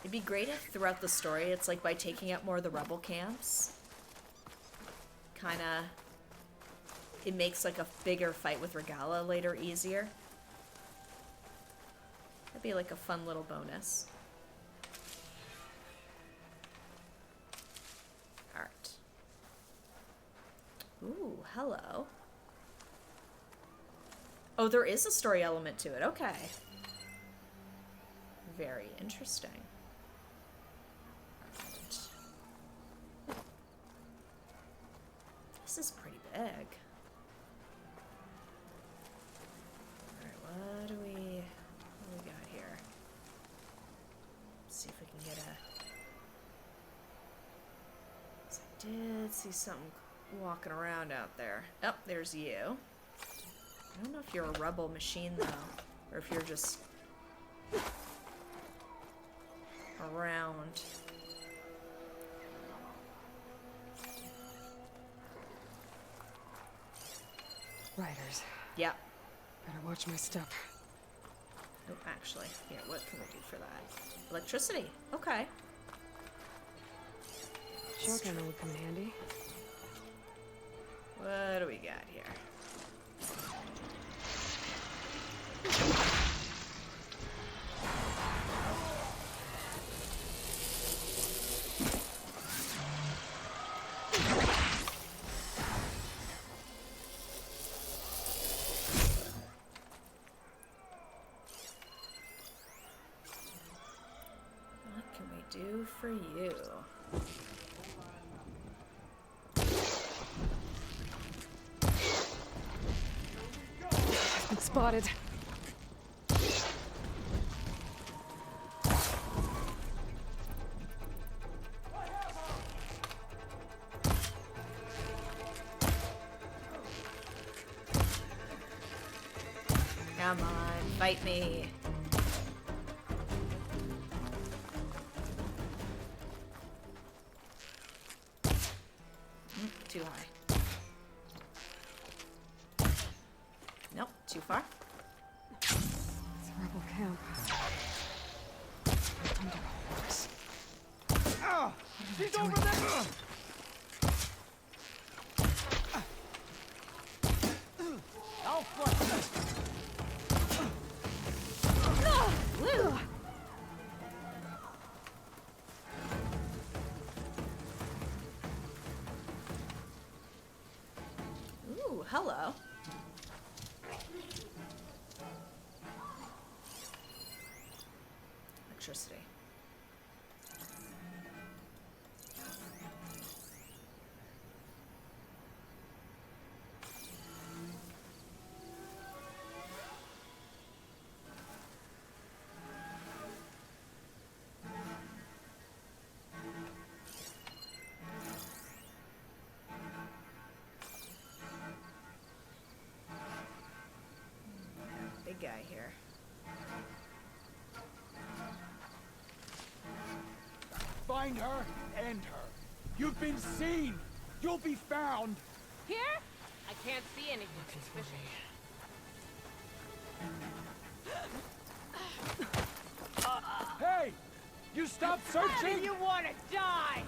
It'd be great if throughout the story it's like by taking out more of the rebel camps, kinda, it makes like a bigger fight with Regala later easier. That'd be like a fun little bonus. Alright. Ooh, hello. Oh, there is a story element to it. Okay. Very interesting. Alright. This is pretty big. Alright, what do we got here? Let's see if we can get a... So I did see something walking around out there. Oh, there's you. I don't know if you're a rebel machine though, or if you're just around. Riders. Yep. Better watch my step. Oh, actually, here, what can we do for that? Electricity. Okay. Shotgun would come in handy. What do we got here? What can we do for you? Been spotted. Come on, fight me. Too high. Nope, too far. It's a rebel camp. Under a horse. He's over there! I'll flush this. Woo! Ooh, hello. Electricity. Big guy here. Find her, end her. You've been seen. You'll be found. Here? I can't see anything suspicious. Hey, you stop searching. You want to die?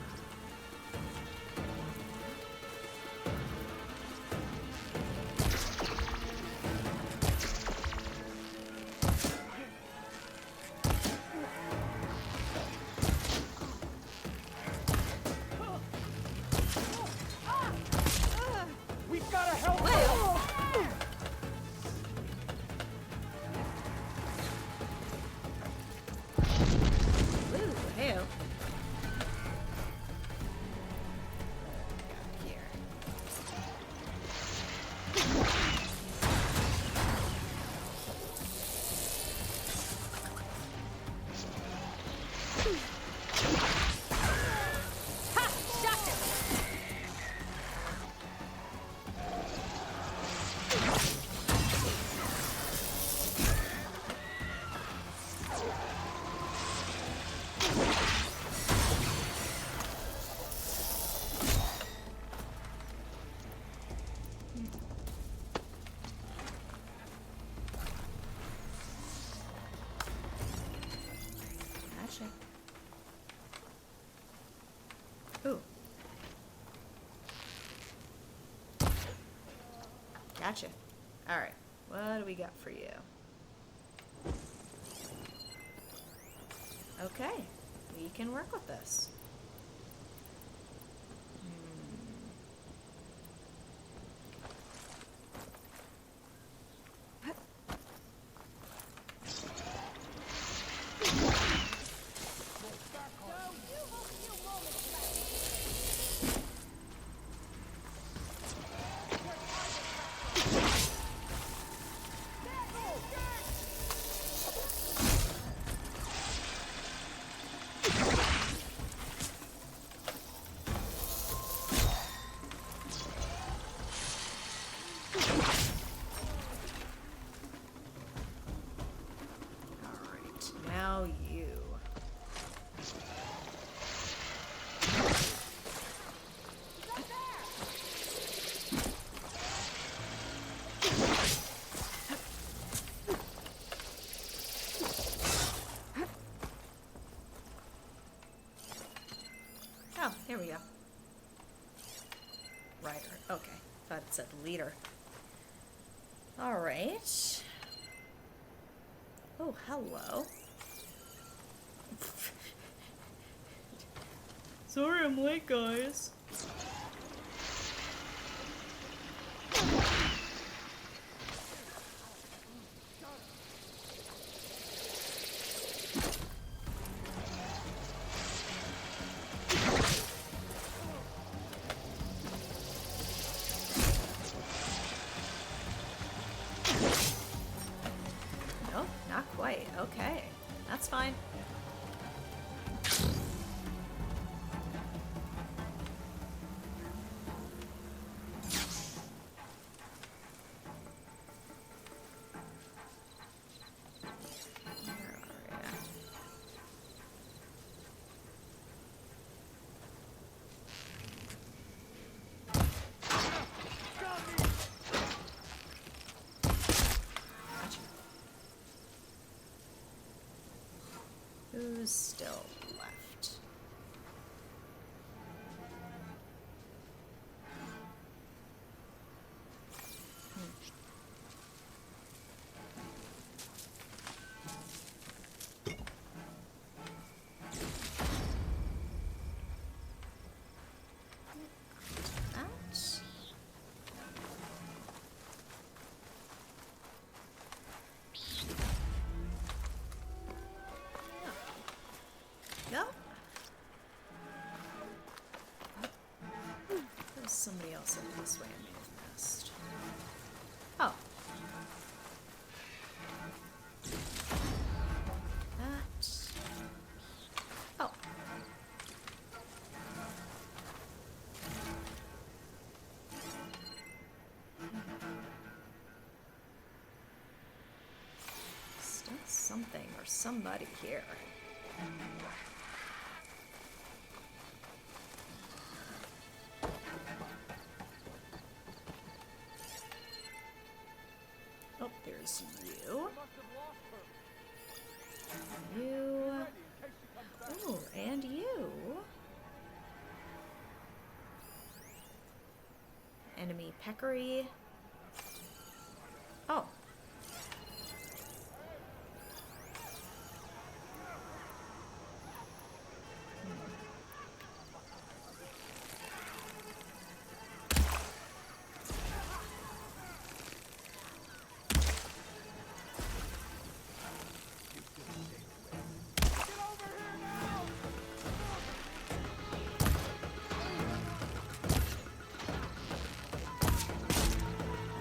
Gotcha. Alright. What do we got for you? Okay. We can work with this. Alright, now you. Oh, here we go. Rider. Okay. Thought it said leader. Alright. Oh, hello. Sorry I'm late, guys. No, not quite. Okay. That's fine. Where are ya? Gotcha. Who's still left? That. No. There's somebody else up this way I may have missed. Oh. That. Oh. Still something or somebody here. Oh, there's you. You. Oh, and you. Enemy peccary. Oh.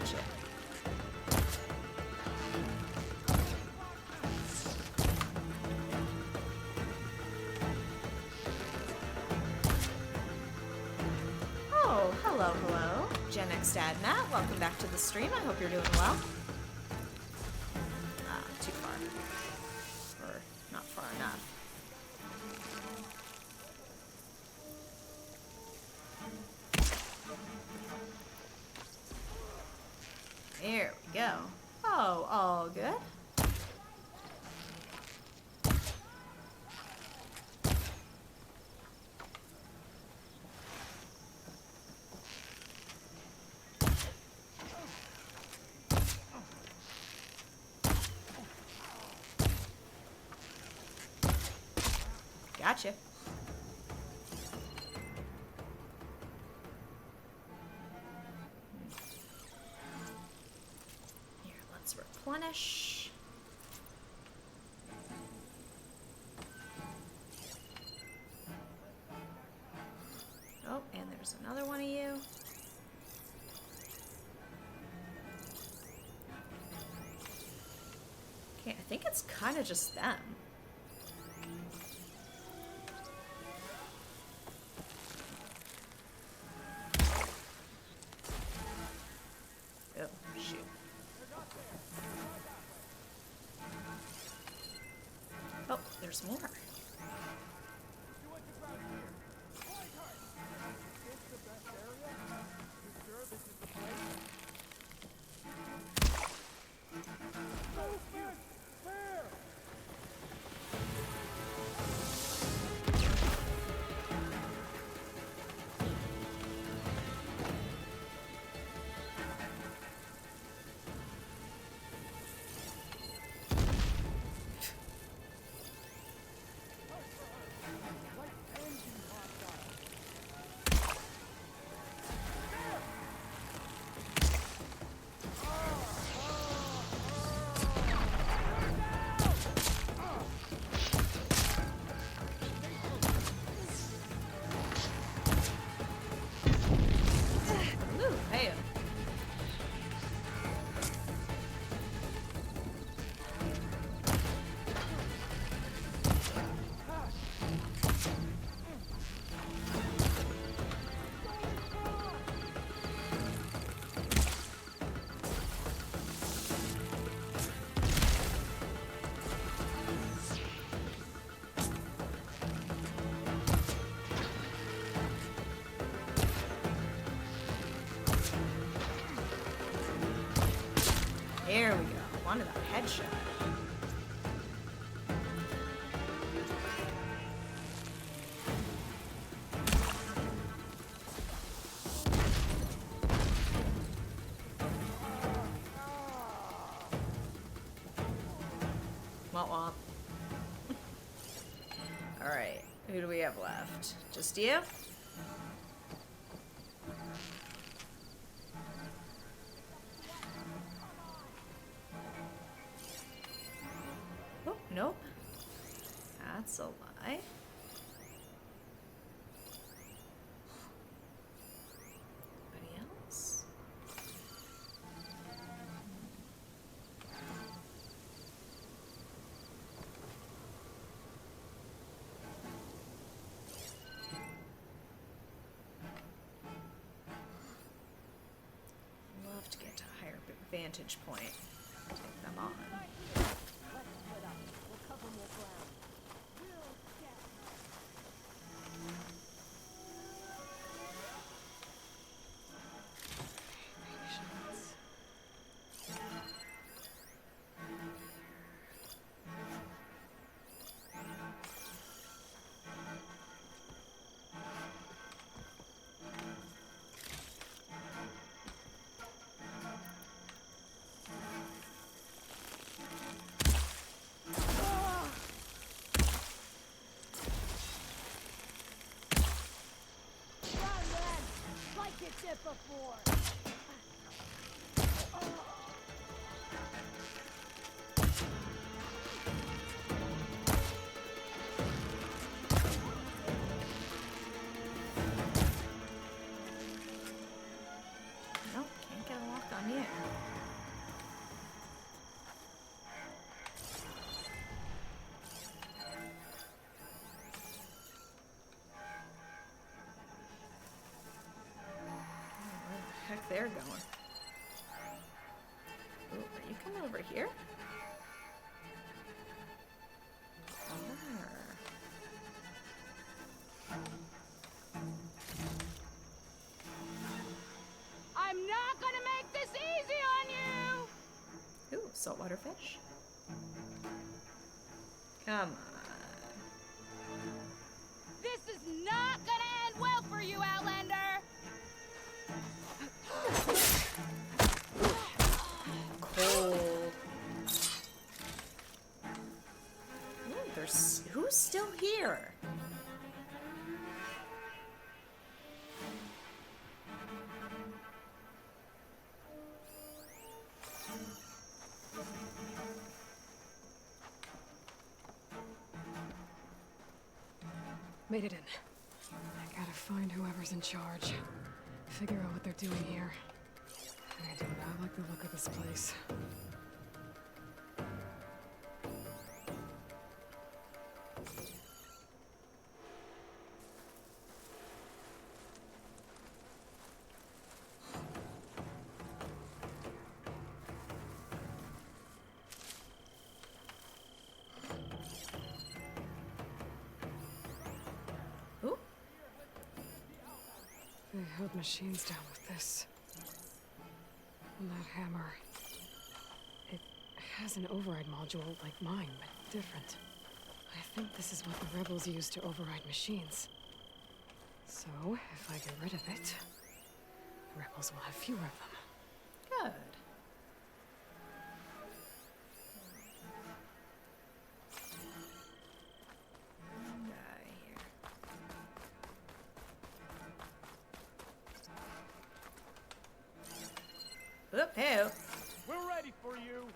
Shit. Oh, hello, hello. Gen X Dad Matt, welcome back to the stream. I hope you're doing well. Ah, too far. Or not far enough. There we go. Oh, all good. Gotcha. Here, let's replenish. Oh, and there's another one of you. Okay, I think it's kind of just them. Oh, shoot. Oh, there's more. Ooh, hey. There we go. Wanted that headshot. Womp womp. Alright, who do we have left? Just you? Oh, nope. That's a lie. Anybody else? Love to get to a higher vantage point. Take them on. Nope, can't get a lock on you. Where the heck they're going? Ooh, are you coming over here? I'm not gonna make this easy on you! Ooh, saltwater fish. Come on. This is not gonna end well for you, Outlander! Cold. Ooh, who's still here? Made it in. I gotta find whoever's in charge. Figure out what they're doing here. I do not like the look of this place. Ooh. They held machines down with this. And that hammer. It has an override module like mine, but different. I think this is what the rebels use to override machines. So, if I get rid of it, the rebels will have fewer of them. Good. Guy here. Oop, hey. We're ready for you.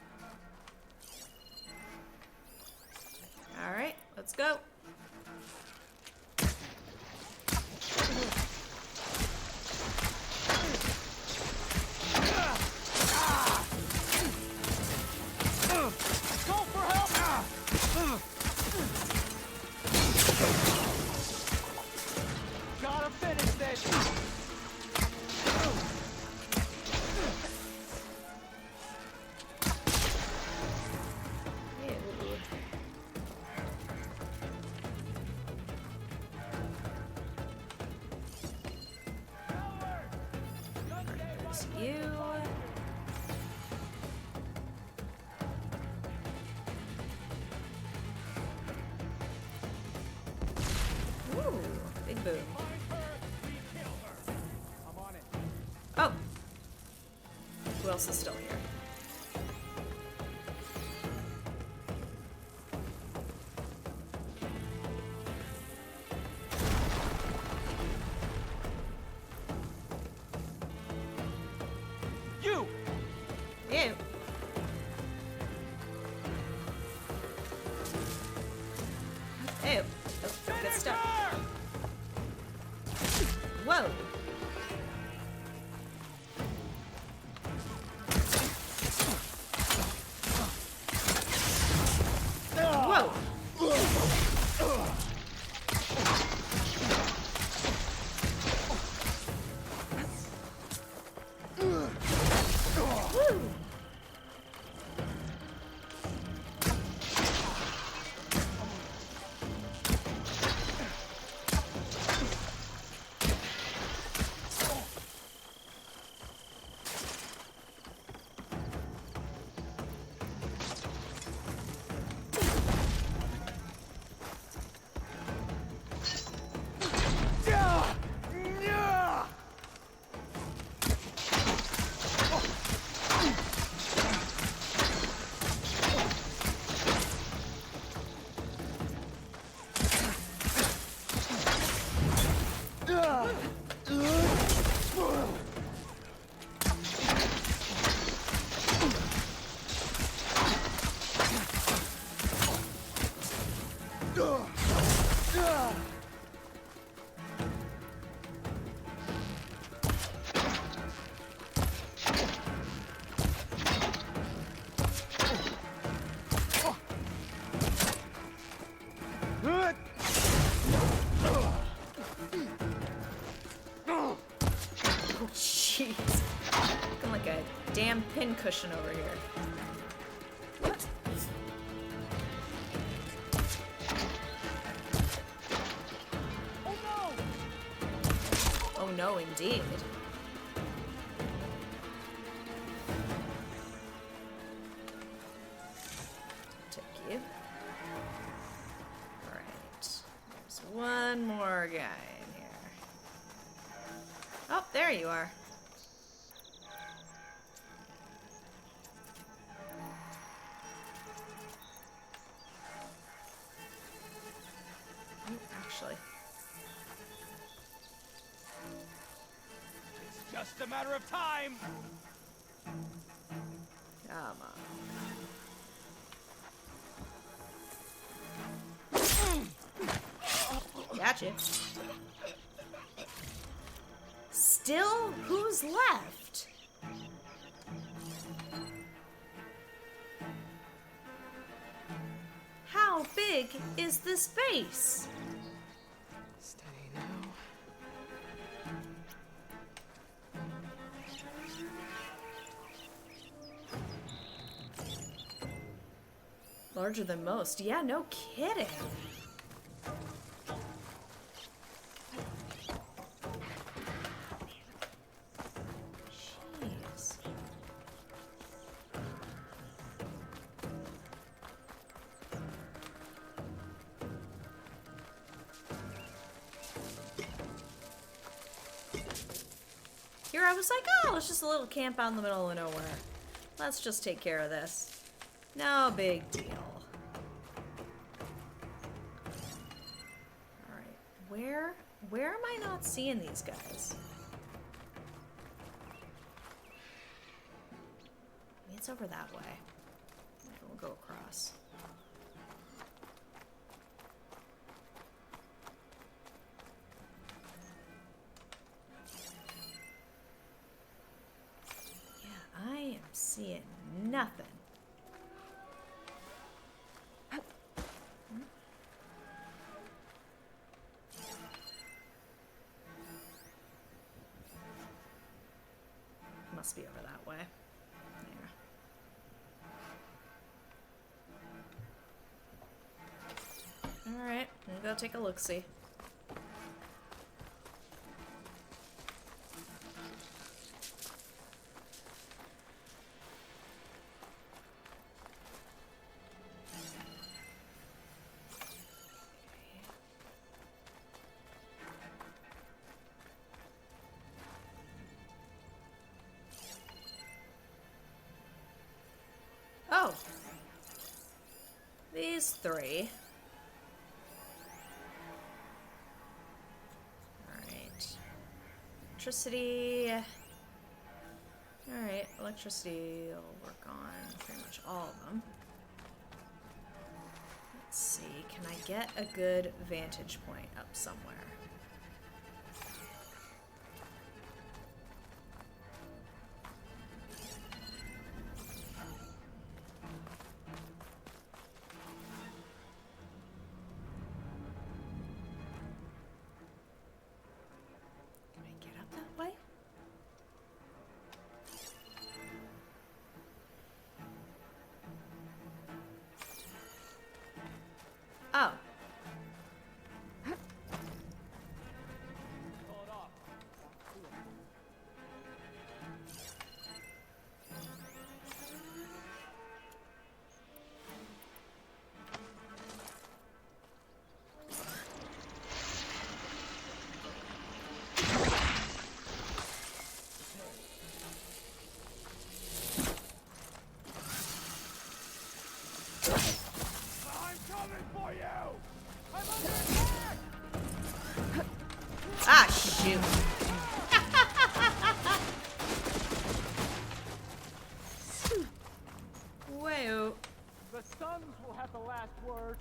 All right, let's go. Go for help! Gotta finish this! Ew. There's you. Ooh, big boom. I'm on it. Oh. Who else is still here? You! Ew. Ew. Oh, good stuff. Whoa. Whoa. Woo. Jeez. Looking like a damn pincushion over here. Oh no, indeed. Take you. Alright. There's one more guy in here. Oh, there you are. Actually. It's just a matter of time! Come on. Gotcha. Still, who's left? How big is this base? Steady now. Larger than most. Yeah, no kidding. Jeez. Here I was like, oh, it's just a little camp out in the middle of nowhere. Let's just take care of this. No big deal. Alright, where am I not seeing these guys? Maybe it's over that way. Alright, we'll go across. Yeah, I am seeing nothing. Must be over that way. There. Alright, we'll go take a look-see. Oh! These three. Alright. Electricity. Alright, electricity will work on pretty much all of them. Let's see, can I get a good vantage point up somewhere? Oh. Ah, shoot. Whoa. The Suns will have the last word.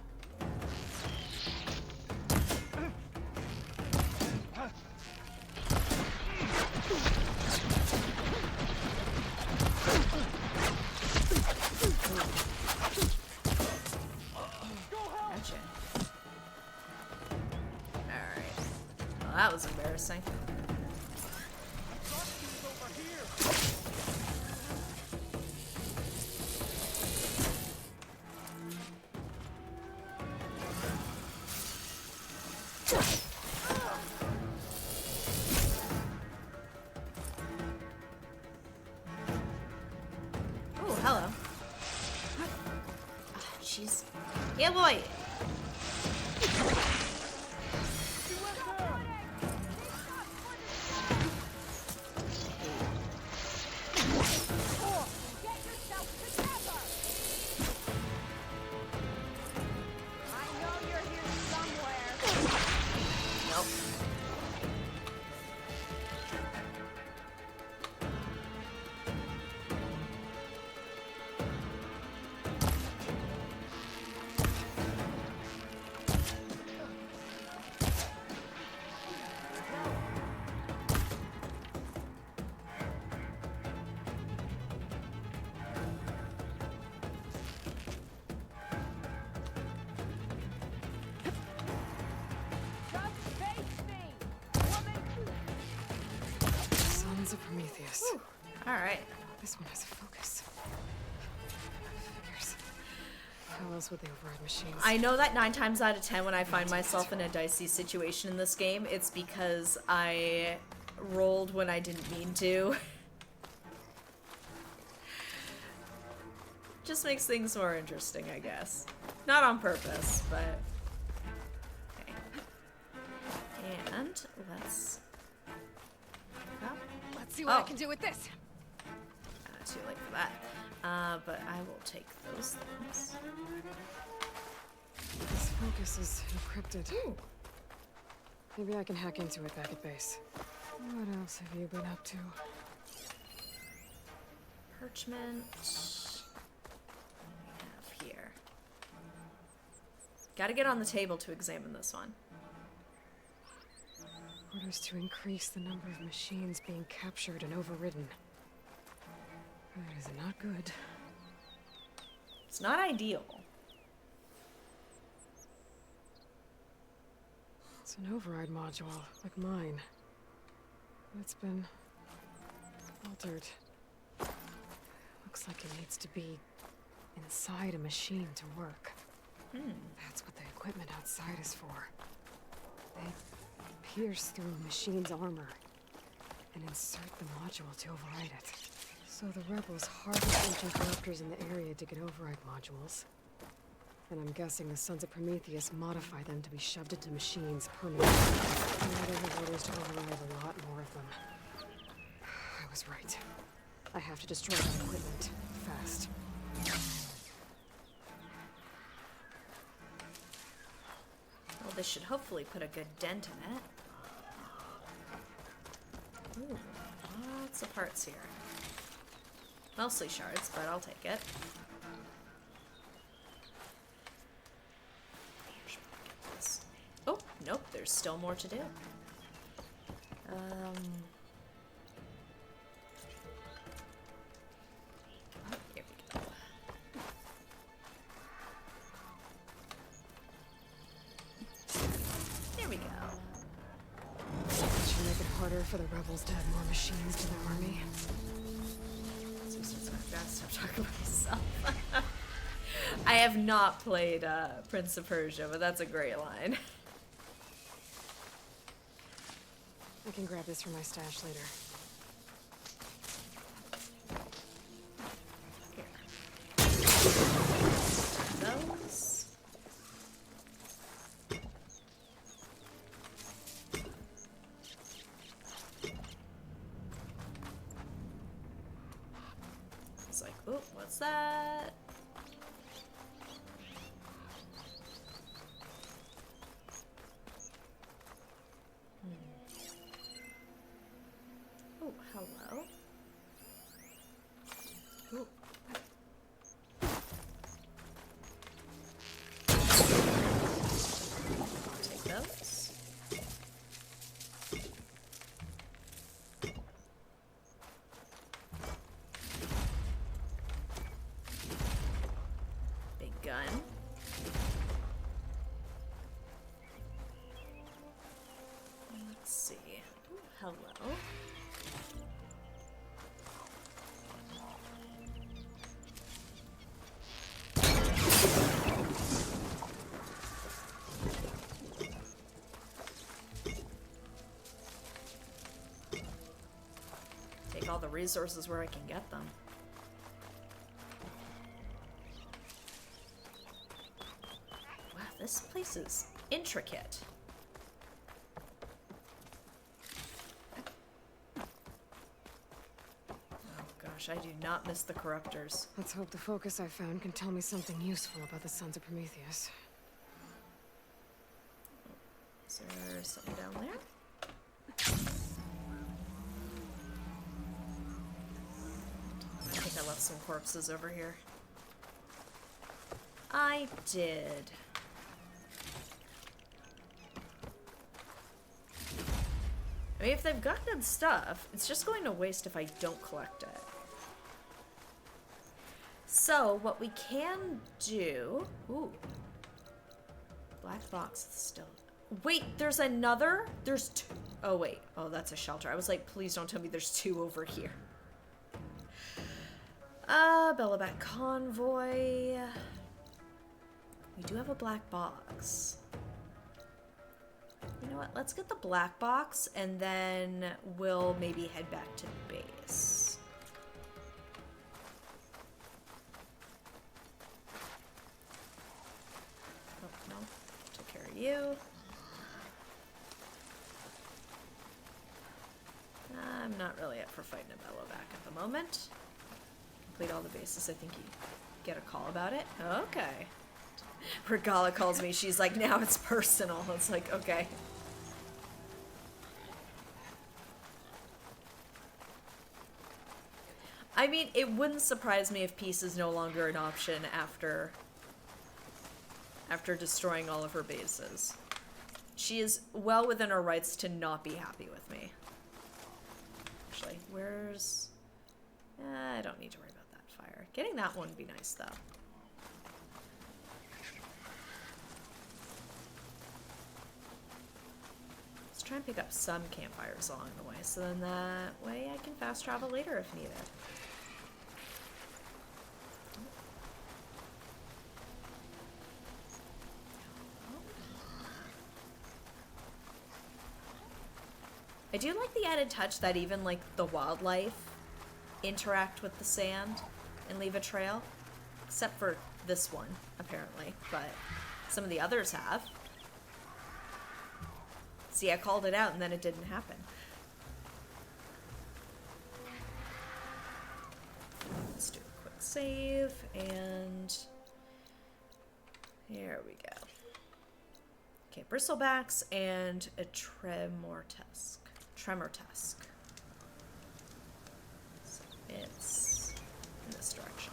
Gotcha. Alright. Well, that was embarrassing. Oh, hello. Jeez. Yeah, boy. Nope. Prometheus. Alright. This one has a focus. Figures. How else would they override machines? I know that 9 times out of 10 when I find myself in a dicey situation in this game, it's because I rolled when I didn't mean to. Just makes things more interesting, I guess. Not on purpose, but... Okay. And let's... Let's see what I can do with this. Too late for that. But I will take those things. This focus is encrypted. Ooh. Maybe I can hack into it back at base. What else have you been up to? Parchment. We have here. Gotta get on the table to examine this one. Orders to increase the number of machines being captured and overridden. That is not good. It's not ideal. It's an override module, like mine. It's been altered. Looks like it needs to be inside a machine to work. That's what the equipment outside is for. They pierce through a machine's armor and insert the module to override it. So the rebels harvest ancient corruptors in the area to get override modules. And I'm guessing the Sons of Prometheus modify them to be shoved into machines permanently. And they have orders to override a lot more of them. I was right. I have to destroy that equipment fast. Well, this should hopefully put a good dent in it. Ooh, lots of parts here. Mostly shards, but I'll take it. Oh, nope, there's still more to do. Oh, here we go. There we go. That should make it harder for the rebels to add more machines to their army. Gotta stop talking about myself. I have not played Prince of Persia, but that's a great line. I can grab this for my stash later. Those. It's like, oh, what's that? Oh, hello. Ooh. I'll take those. Big gun. Let's see. Ooh, hello. Take all the resources where I can get them. Wow, this place is intricate. Oh gosh, I do not miss the corruptors. Let's hope the focus I found can tell me something useful about the Sons of Prometheus. Is there something down there? I think I left some corpses over here. I did. I mean, if they've got good stuff, it's just going to waste if I don't collect it. So, what we can do... Ooh. Black box is still... Wait, there's another? There's two... Oh, wait. Oh, that's a shelter. I was like, please don't tell me there's 2 over here. Bellaback Convoy. We do have a black box. You know what? Let's get the black box, and then we'll maybe head back to the base. Oh, no. Took care of you. I'm not really up for fighting a Bellaback at the moment. Complete all the bases. I think you get a call about it. Okay. Regala calls me. She's like, now it's personal. It's like, okay. I mean, it wouldn't surprise me if peace is no longer an option after destroying all of her bases. She is well within her rights to not be happy with me. Actually, where's... I don't need to worry about that fire. Getting that one would be nice, though. Let's try and pick up some campfires along the way, so then that way I can fast travel later if needed. I do like the added touch that even, like, the wildlife interact with the sand and leave a trail. Except for this one, apparently. But some of the others have. See, I called it out and then it didn't happen. Let's do a quick save, and... here we go. Okay, bristlebacks and a tremortusk. Tremortusk. So it's in this direction.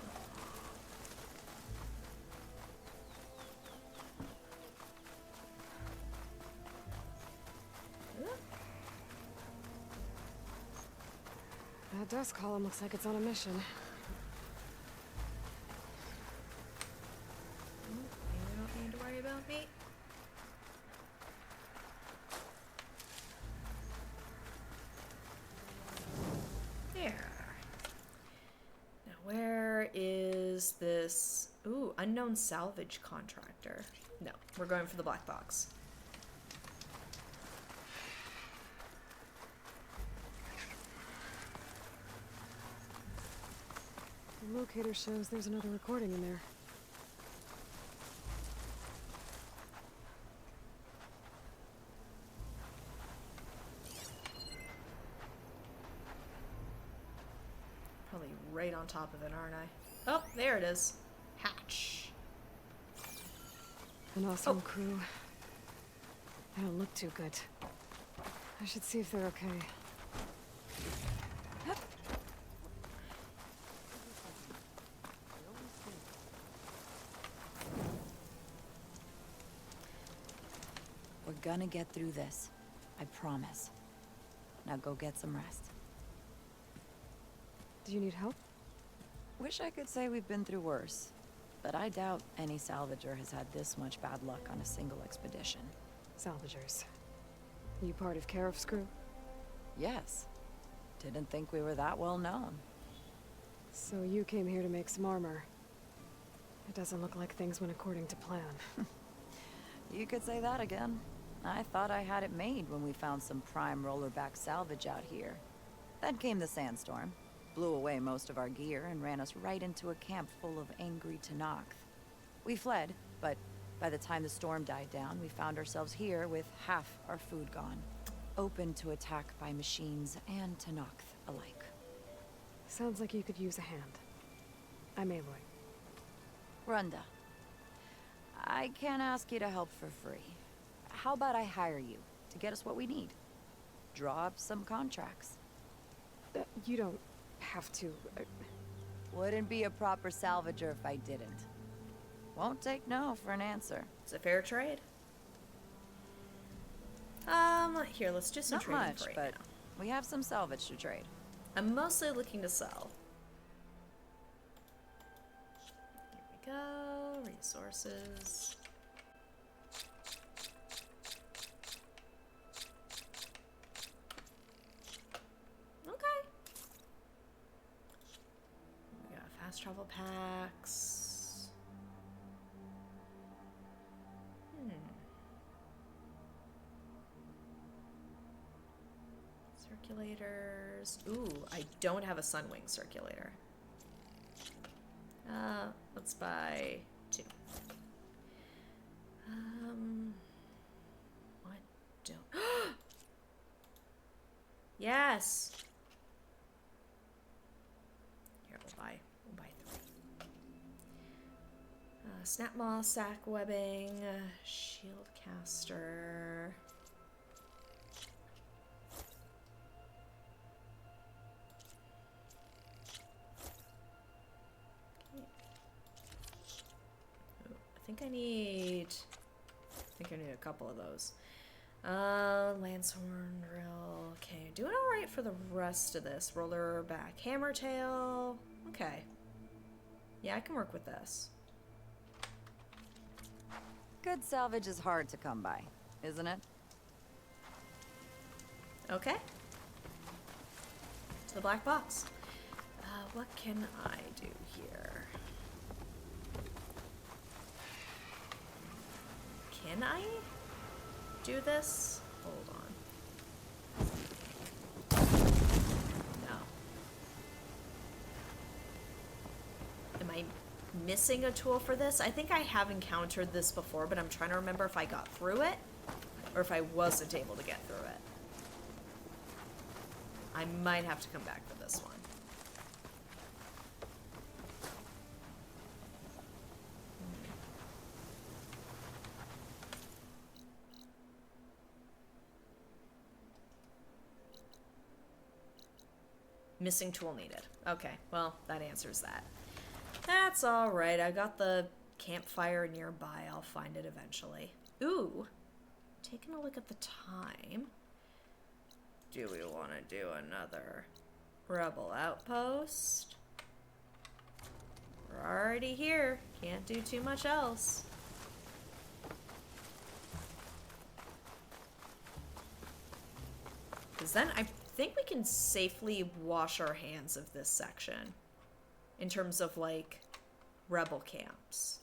That dust column looks like it's on a mission. You don't need to worry about me. There. Now where is this? Ooh, unknown salvage contractor. No, we're going for the black box. The locator shows there's another recording in there. Probably right on top of it, aren't I? Oh, there it is. Hatch. An awesome crew. They don't look too good. I should see if they're okay. We're gonna get through this. I promise. Now go get some rest. Do you need help? Wish I could say we've been through worse, but I doubt any salvager has had this much bad luck on a single expedition. Salvagers. You part of Karif's crew? Yes. Didn't think we were that well known. So you came here to make some armor. It doesn't look like things went according to plan. You could say that again. I thought I had it made when we found some prime rollerback salvage out here. Then came the sandstorm, blew away most of our gear, and ran us right into a camp full of angry Tenakth. We fled, but by the time the storm died down, we found ourselves here with half our food gone, open to attack by machines and Tenakth alike. Sounds like you could use a hand. I'm Aloy. Runda, I can't ask you to help for free. How about I hire you to get us what we need? Draw up some contracts. You don't have to. Wouldn't be a proper salvager if I didn't. Won't take no for an answer. It's a fair trade. Here, let's do some Not trading much, for right but now. we have some salvage to trade. I'm mostly looking to sell. Here we go. Fast travel packs. Circulators. Ooh, I don't have a Sunwing circulator. Let's buy 2. What don't... Yes! Here, we'll buy 3. Snap moss, sack webbing, shield caster. I think I need a couple of those. Lancehorn drill. Okay, doing all right for the rest of this. Roller back hammer tail. Okay. Yeah, I can work with this. Good salvage is hard to come by, isn't it? Okay. To the black box. What can I do here? Can I do this? Hold on. No. Am I missing a tool for this? I think I have encountered this before, but I'm trying to remember if I got through it or if I wasn't able to get through it. I might have to come back for this one. Missing tool needed. Okay, well, that answers that. That's alright. I got the campfire nearby. I'll find it eventually. Ooh. Taking a look at the time. Do we want to do another rebel outpost? We're already here. Can't do too much else. Because then I think we can safely wash our hands of this section in terms of like rebel camps.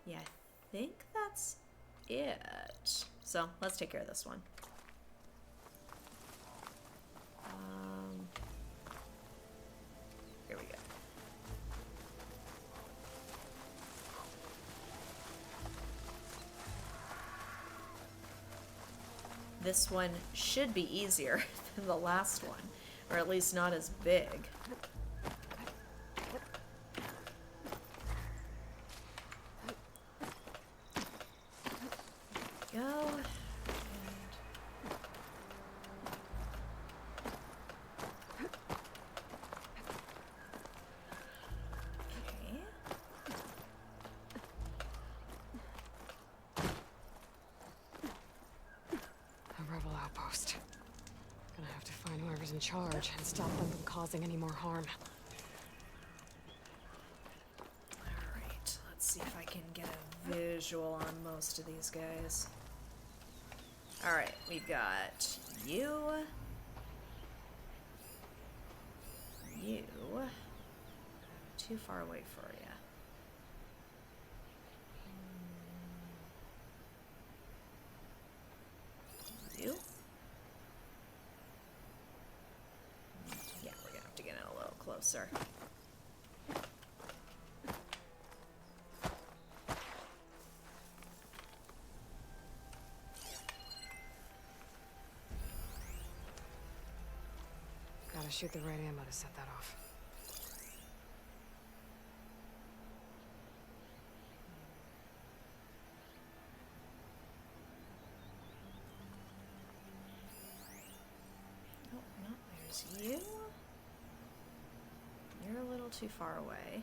Yeah, I think that's it. So let's take care of this one. Here we go. This one should be easier than the last one, or at least not as big. Go. Okay. A rebel outpost. Gonna have to find whoever's in charge and stop them from causing any more harm. Alright, let's see if I can get a visual on most of these guys. Alright, we've got you. You. Too far away for you. You. Yeah, we're gonna have to get in a little closer. Gotta shoot the right ammo to set that off. Oh, no, there's you. You're a little too far away.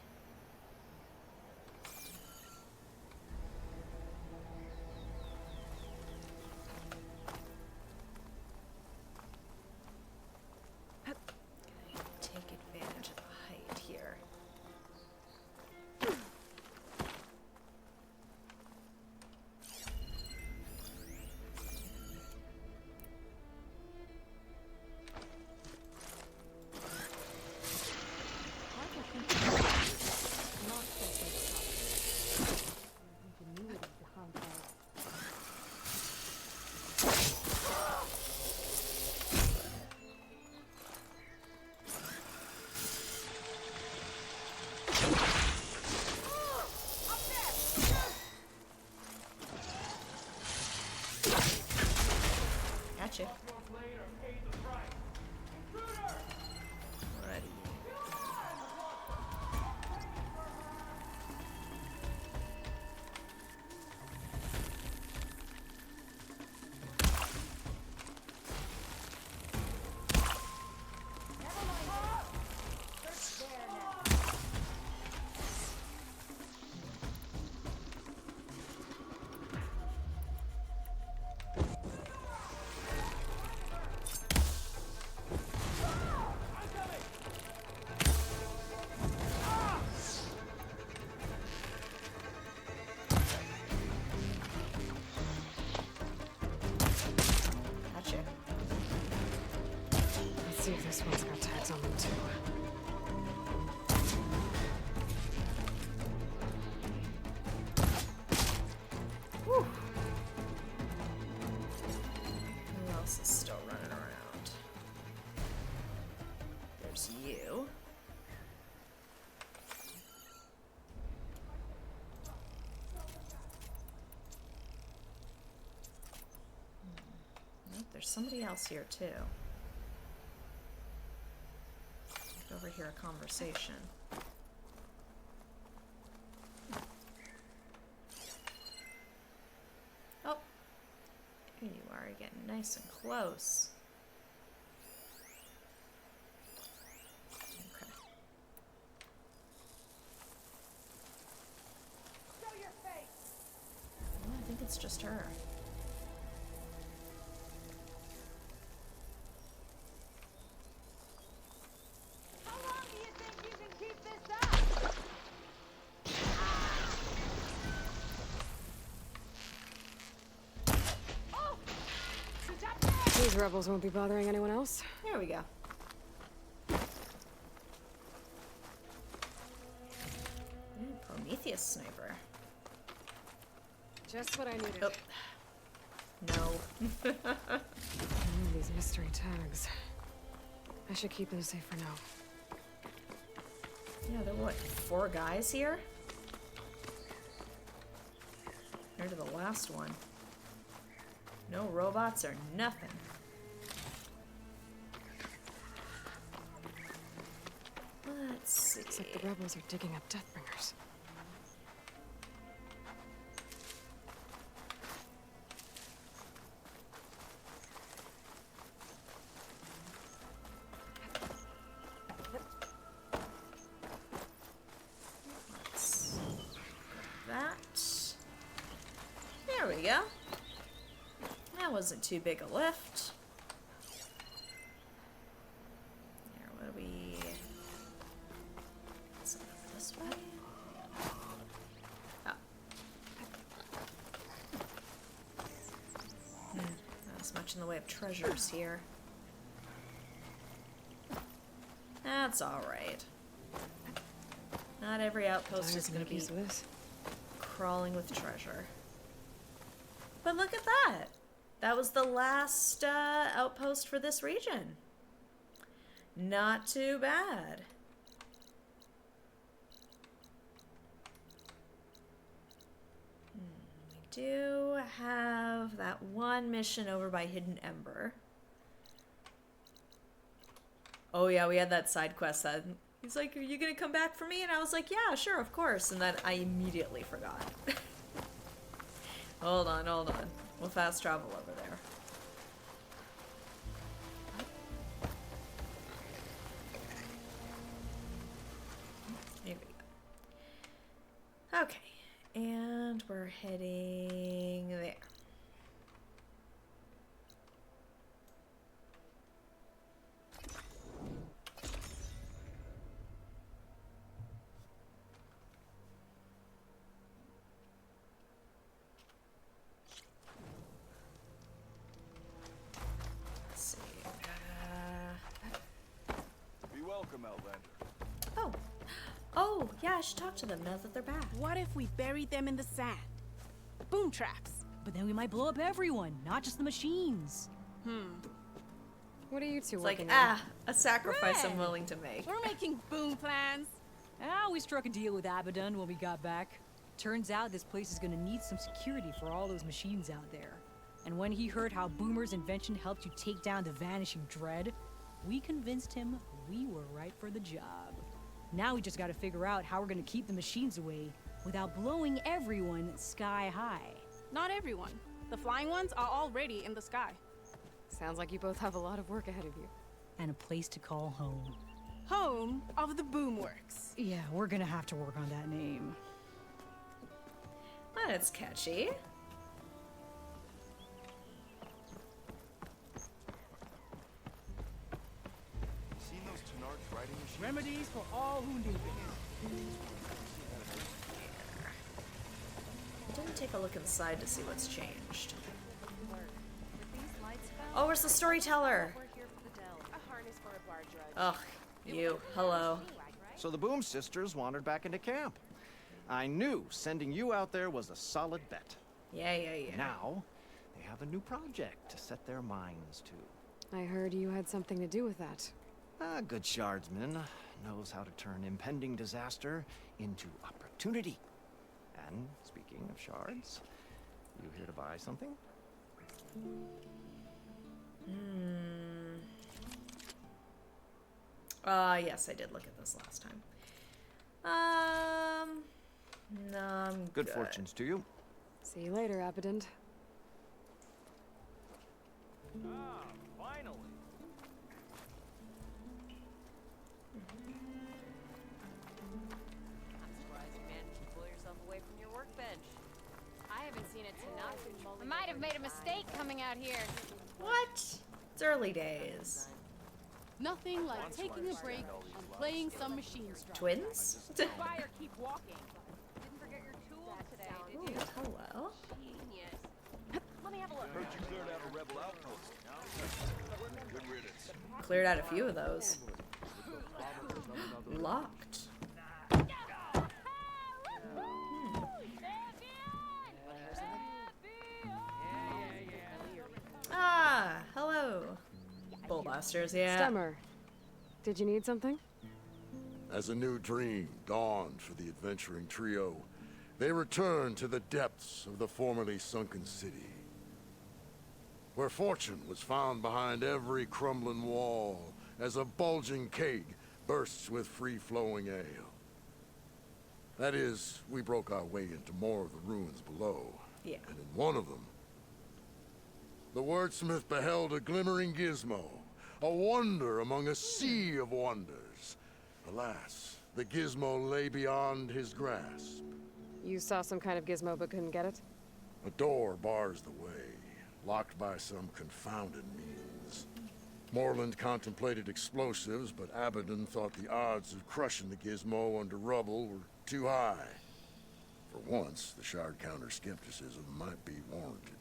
Take advantage of the height here. Hard to think see if this one's got tags on them too. Whew. Who else is still running around? There's you. Nope, there's somebody else here too. Overhear a conversation. Oh, here you are, getting nice and close. Okay. Show your face. Well, I think it's just her. How long do you think you can keep this up? Oh! She's up there! These rebels won't be bothering anyone else. There we go. Prometheus sniper. Just what I needed. Oh. No. These mystery tags. I should keep them safe for now. Yeah, there were what, 4 guys here? Compared to the last one. No robots or nothing. Let's see. Looks like the rebels are digging up Deathbringers. Let's grab that. There we go. That wasn't too big a lift. Here, what do we... Is it over this way? Oh. Not as much in the way of treasures here. That's alright. Not every outpost is going to be this. crawling with treasure. But look at that! That was the last outpost for this region. Not too bad. We do have that one mission over by Hidden Ember. Oh yeah, we had that side quest that he's like, "Are you gonna come back for me?" And I was like, "Yeah, sure, of course." And then I immediately forgot. Hold on, hold on. We'll fast travel over there. Here we go. Okay, and we're heading there. Welcome, Outlander. Oh. Oh, yeah, I should talk to them now that they're back. What if we buried them in the sand? Boom traps. But then we might blow up everyone, not just the machines. What are you two It's like, working on? a sacrifice I'm Red. willing to make. We're making boom plans. We struck a deal with Abaddon when we got back. Turns out this place is gonna need some security for all those machines out there. And when he heard how Boomer's invention helped you take down the Vanishing Dread, we convinced him we were right for the job. Now we just gotta figure out how we're gonna keep the machines away without blowing everyone sky high. Not everyone. The flying ones are already in the sky. Sounds like you both have a lot of work ahead of you. And a place to call home. Home of the Boomworks. Yeah, we're gonna have to work on that name. That's catchy. Seen those Tenards riding machines? Remedies for all who need them. I didn't take a look inside to see what's changed. Oh, where's the storyteller? harness for a bar drudge. Ugh, you. Hello. So the Boom Sisters wandered back into camp. I knew sending you out there was a solid bet. Yeah. Now, they have a new project to set their minds to. I heard you had something to do with that. A good shardsman knows how to turn impending disaster into opportunity. And speaking of shards, you here to buy something? Yes, I did look at this last time. No, I'm Good fortunes to you. See you later, Abbott. Ah, finally. I'm surprised you managed to pull yourself away from your workbench. I haven't seen it tonight. I might have made a mistake coming out here. What? It's early days. Nothing like taking a break and playing some machine strike. Twins? Fire, keep walking. Didn't forget your tool today, Ooh, did you? hello. Genius. Let me have a look. Heard you cleared out a rebel outpost. Good riddance. Cleared out a few of those. Locked. Ah, hello. Bullbusters, yeah. Stemmer, did you need something? As a new dream dawned for the adventuring trio, they returned to the depths of the formerly sunken city, where fortune was found behind every crumbling wall as a bulging keg bursts with free-flowing ale. That is, we broke our way into more of the ruins below. Yeah. And in one of them, the wordsmith beheld a glimmering gizmo, a wonder among a sea of wonders. Alas, the gizmo lay beyond his grasp. You saw some kind of gizmo but couldn't get it? A door bars the way, locked by some confounded means. Morland contemplated explosives, but Abaddon thought the odds of crushing the gizmo under rubble were too high. For once, the shard counter's skepticism might be warranted.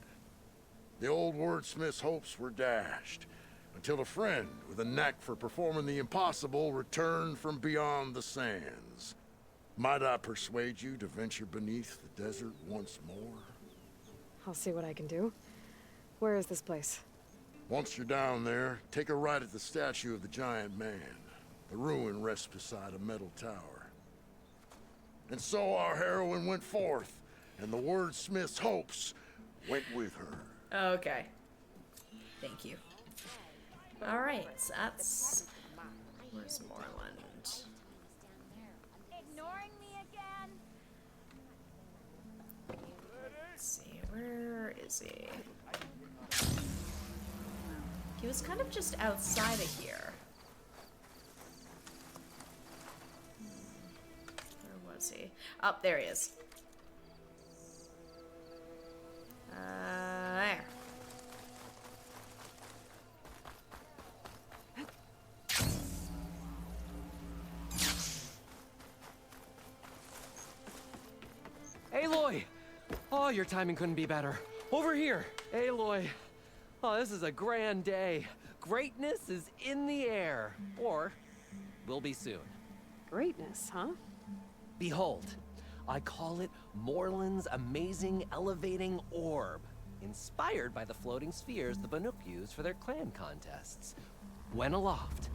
The old wordsmith's hopes were dashed, until a friend with a knack for performing the impossible returned from beyond the sands. Might I persuade you to venture beneath the desert once more? I'll see what I can do. Where is this place? Once you're down there, take a right at the statue of the giant man. The ruin rests beside a metal tower. And so our heroine went forth, and the wordsmith's hopes went with her. Okay. Thank you. Alright, so that's... Where's Morland? Ignoring me again? Let's see, where is he? He was kind of just outside of here. Where was he? Oh, there he is. There. Aloy! Oh, your timing couldn't be better. Over here, Aloy. Oh, this is a grand day. Greatness is in the air. Or will be soon. Greatness, huh? Behold, I call it Morland's amazing elevating orb, inspired by the floating spheres the Banuk use for their clan contests. When aloft,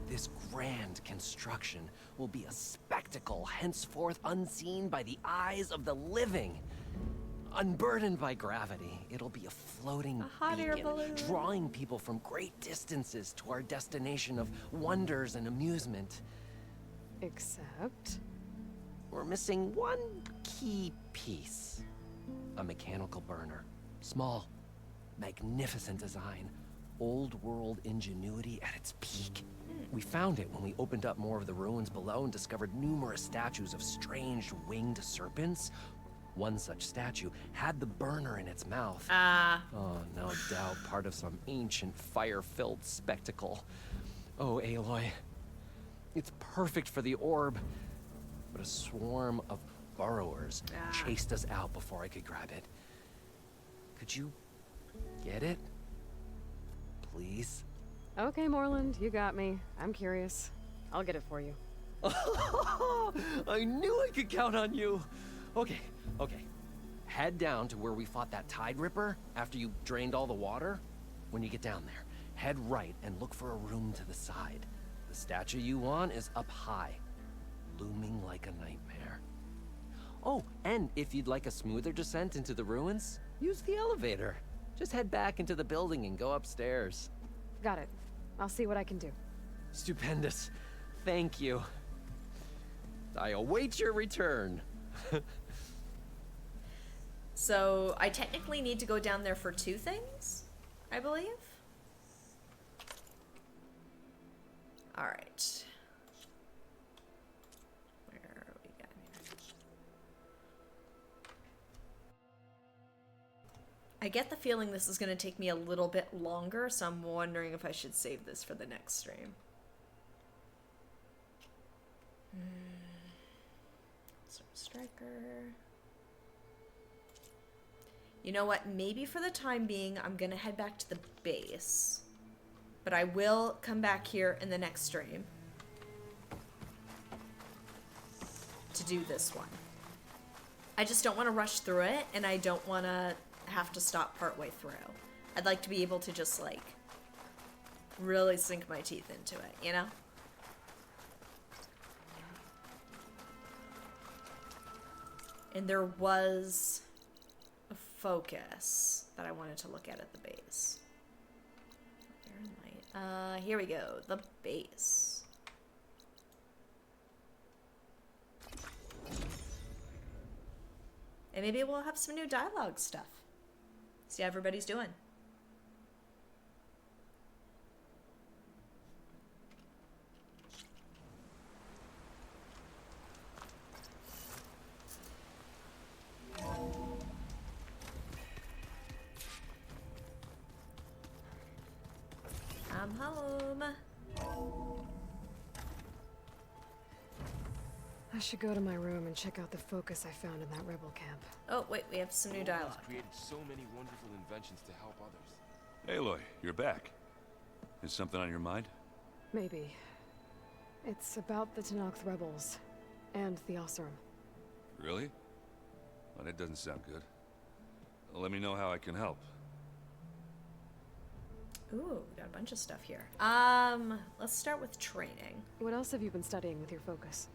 this grand construction will be a spectacle henceforth unseen by the eyes of the living. Unburdened by gravity, it'll be a floating hot air beacon, balloon. drawing people from great distances to our destination of wonders and amusement. Except... We're missing one key piece. A mechanical burner. Small, magnificent design. Old world ingenuity at its peak. We found it when we opened up more of the ruins below and discovered numerous statues of strange winged serpents. One such statue had the burner in its mouth. Oh, no doubt part of some ancient fire-filled spectacle. Oh, Aloy. It's perfect for the orb. But a swarm of burrowers chased us out before I could grab it. Could you get it? Please? Okay, Moreland, you got me. I'm curious. I'll get it for you. I knew I could count on you. Okay. Head down to where we fought that Tide Ripper after you drained all the water. When you get down there, head right and look for a room to the side. The statue you want is up high, looming like a nightmare. Oh, and if you'd like a smoother descent into the ruins, use the elevator. Just head back into the building and go upstairs. Got it. I'll see what I can do. Stupendous. Thank you. I await your return. So, I technically need to go down there for 2 things, I believe. Alright. Where are we got here? I get the feeling this is going to take me a little bit longer, so I'm wondering if I should save this for the next stream. Striker. You know what? Maybe for the time being, I'm going to head back to the base. But I will come back here in the next stream to do this one. I just don't want to rush through it, and I don't want to have to stop partway through. I'd like to be able to just, like, really sink my teeth into it, you know? And there was a focus that I wanted to look at the base. Here we go. The base. And maybe we'll have some new dialogue stuff. See how everybody's doing. I'm home. I should go to my room and check out the focus I found in that rebel camp. Oh, wait, we have some new dialogue. Created so many wonderful inventions to help others. Aloy, you're back. Is something on your mind? Maybe. It's about the Tenakth rebels and the Oseram. Really? Well, that doesn't sound good. Let me know how I can help. Ooh, we got a bunch of stuff here. Let's start with training. What else have you been studying with your focus?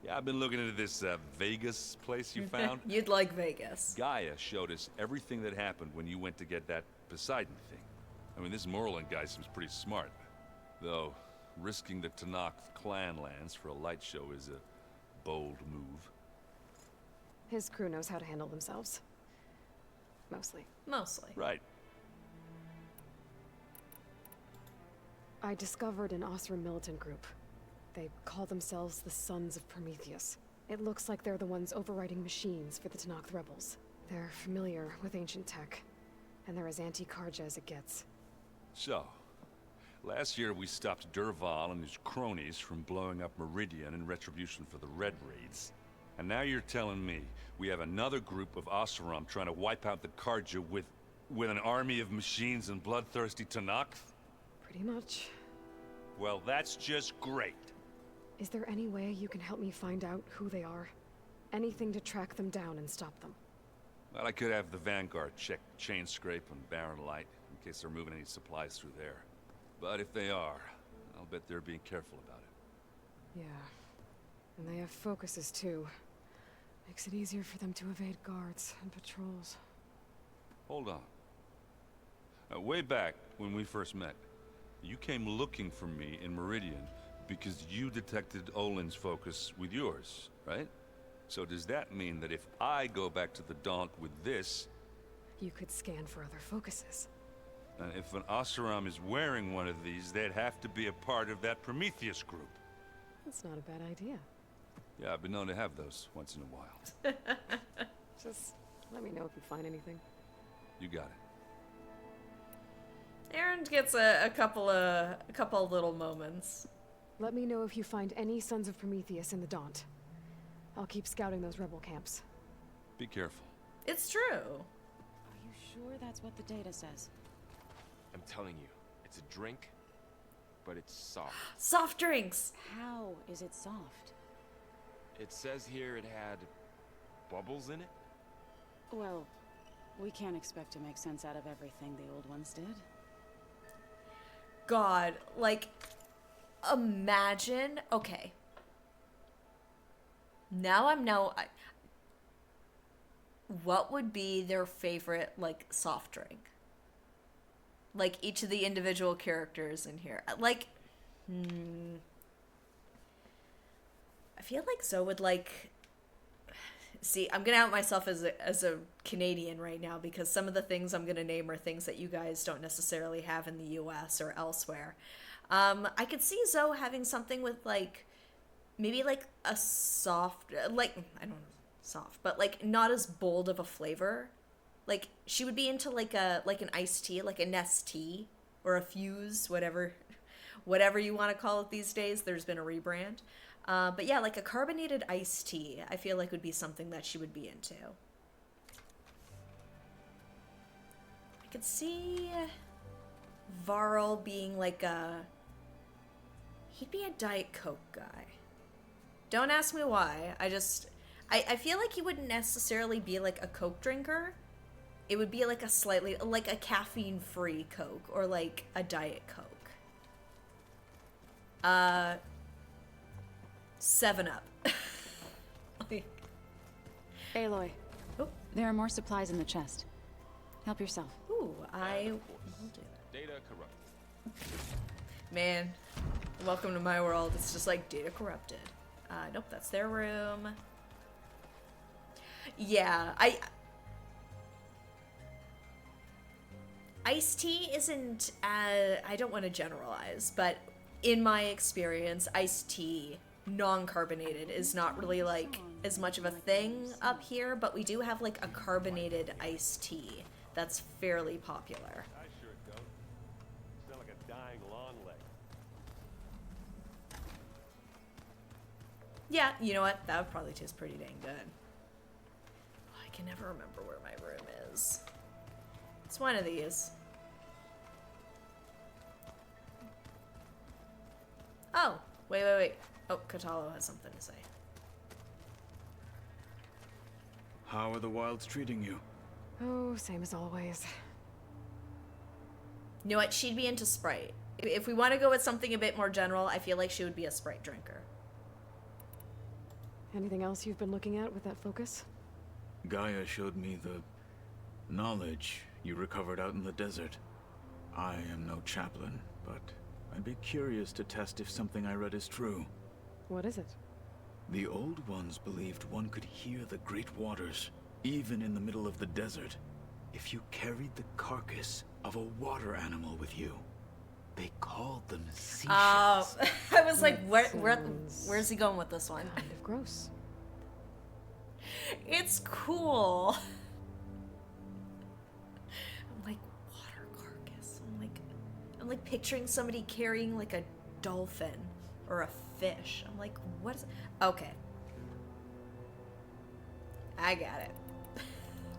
Yeah, I've been looking into this Vegas place you found. You'd like Vegas. Gaia showed us everything that happened when you went to get that Poseidon thing. I mean, this Moreland guy seems pretty smart. Though, risking the Tenakth clan lands for a light show is a bold move. His crew knows how to handle themselves. Mostly. Mostly. Right. I discovered an Oseram militant group. They call themselves the Sons of Prometheus. It looks like they're the ones overriding machines for the Tenakth rebels. They're familiar with ancient tech, and they're as anti-Carja as it gets. So, last year we stopped Dervahl and his cronies from blowing up Meridian in retribution for the Red Raids. And now you're telling me we have another group of Oseram trying to wipe out the Carja with an army of machines and bloodthirsty Tenakth? Pretty much. Well, that's just great. Is there any way you can help me find out who they are? Anything to track them down and stop them? Well, I could have the Vanguard check Chainscrape and Barren Light, in case they're moving any supplies through there. But if they are, I'll bet they're being careful about it. Yeah. And they have focuses, too. Makes it easier for them to evade guards and patrols. Hold on. Way back, when we first met, you came looking for me in Meridian because you detected Olin's focus with yours, right? So does that mean that if I go back to the Daunt with this... You could scan for other focuses. And if an Oseram is wearing one of these, they'd have to be a part of that Prometheus group. That's not a bad idea. Yeah, I've been known to have those once in a while. Just let me know if you find anything. You got it. Aaron gets a couple of little moments. Let me know if you find any Sons of Prometheus in the Daunt. I'll keep scouting those rebel camps. Be careful. It's true. Are you sure that's what the data says? I'm telling you, it's a drink but it's soft. Soft drinks! How is it soft? It says here it had bubbles in it? Well, we can't expect to make sense out of everything the old ones did. God, like, imagine. Okay. What would be their favorite, like, soft drink? Like, each of the individual characters in here. Like, I feel like Zoe would like... See, I'm gonna out myself as a Canadian right now, because some of the things I'm gonna name are things that you guys don't necessarily have in the US or elsewhere. I could see Zoe having something with, like, maybe, like, a soft... Like, I don't know, soft, but, like, not as bold of a flavor. Like, she would be into, like, an iced tea, like a Nestea, or a Fuse, whatever you want to call it these days. There's been a rebrand. But yeah, like a carbonated iced tea, I feel like would be something that she would be into. I could see Varl being like he'd be a Diet Coke guy. Don't ask me why. I feel like he wouldn't necessarily be like a Coke drinker. It would be like a slightly, like a caffeine-free Coke, or like a Diet Coke. 7-Up. Like... Aloy. Oh. There are more supplies in the chest. Help yourself. Ooh, I will do that. Data corrupted. Man, welcome to my world. It's just like data corrupted. Nope, that's their room. Yeah, iced tea isn't, I don't want to generalize, but in my experience, iced tea, non-carbonated, is not really, like, as much of a thing up here, but we do have, like, a carbonated iced tea that's fairly popular. I sure don't. Smell like a dying long leg. Yeah, you know what? That would probably taste pretty dang good. I can never remember where my room is. It's one of these. Oh, wait. Oh, Kotallo has something to say. How are the wilds treating you? Oh, same as always. You know what? She'd be into Sprite. If we want to go with something a bit more general, I feel like she would be a Sprite drinker. Anything else you've been looking at with that focus? Gaia showed me the knowledge you recovered out in the desert. I am no chaplain, but I'd be curious to test if something I read is true. What is it? The old ones believed one could hear the great waters, even in the middle of the desert, if you carried the carcass of a water animal with you. They called them seashells. I was like, where's he going with this one? Kind of gross. It's cool. I'm like, water carcass. I'm like picturing somebody carrying like a dolphin or a fish. I'm like, what is... Okay. I got it.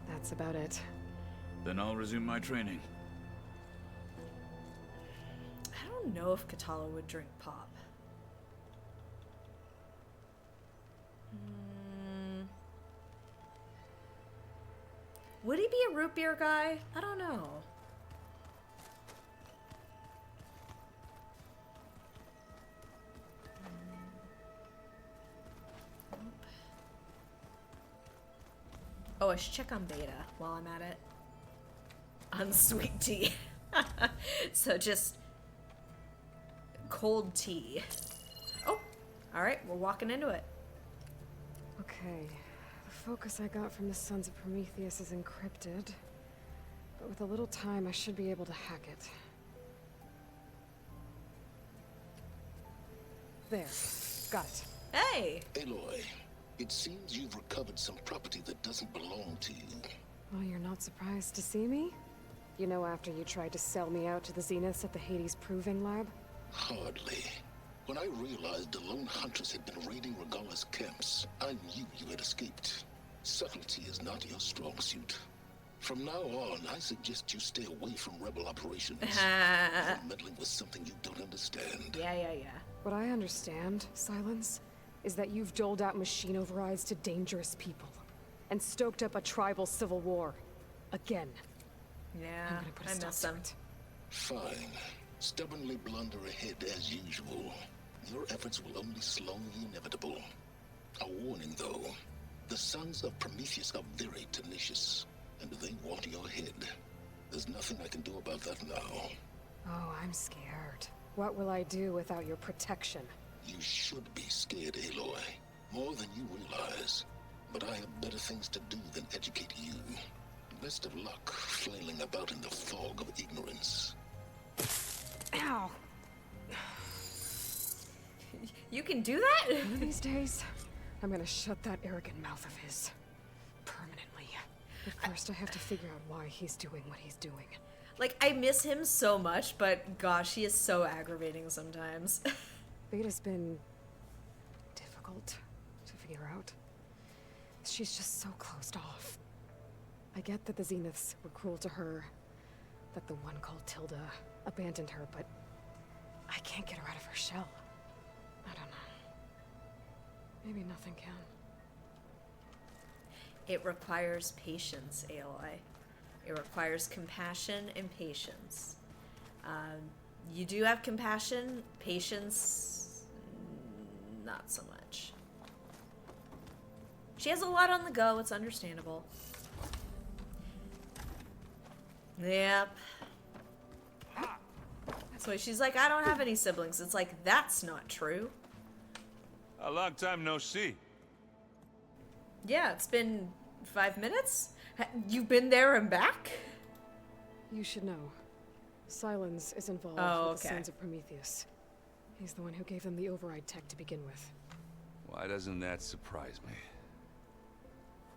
That's about it. Then I'll resume my training. I don't know if Kotallo would drink pop. Would he be a root beer guy? I don't know. Oh, I should check on beta while I'm at it. On sweet tea. So just cold tea. Oh, all right, we're walking into it. Okay. The focus I got from the Sons of Prometheus is encrypted. But with a little time, I should be able to hack it. There. Got it. Hey! Aloy, it seems you've recovered some property that doesn't belong to you. Well, you're not surprised to see me? You know, after you tried to sell me out to the Zeniths at the Hades Proving Lab? Hardly. When I realized the lone hunters had been raiding Regalla's camps, I knew you had escaped. Subtlety is not your strong suit. From now on, I suggest you stay away from rebel operations. You're meddling with something you don't understand. Yeah. What I understand, Silence, is that you've doled out machine overrides to dangerous people and stoked up a tribal civil war. Again. Yeah, I miss them. Fine. Stubbornly blunder ahead as usual. Your efforts will only slow the inevitable. A warning, though. The sons of Prometheus are very tenacious, and they want your head. There's nothing I can do about that now. Oh, I'm scared. What will I do without your protection? You should be scared, Aloy. More than you realize. But I have better things to do than educate you. Best of luck flailing about in the fog of ignorance. Ow! You can do that? One of these days, I'm gonna shut that arrogant mouth of his. Permanently. But first I have to figure out why he's doing what he's doing. Like, I miss him so much, but gosh, he is so aggravating sometimes. Beta's been difficult to figure out. She's just so closed off. I get that the Zeniths were cruel to her, that the one called Tilda abandoned her, but I can't get her out of her shell. I don't know. Maybe nothing can. It requires patience, Aloy. It requires compassion and patience. You do have compassion, patience, not so much. She has a lot on the go, it's understandable. Yep. So she's like, I don't have any siblings. It's like, that's not true. A long time no see. Yeah, it's been 5 minutes? You've been there and back? You should know. Silence is involved with the Sons of Prometheus. He's the one who gave them the override tech to begin with. Why doesn't that surprise me?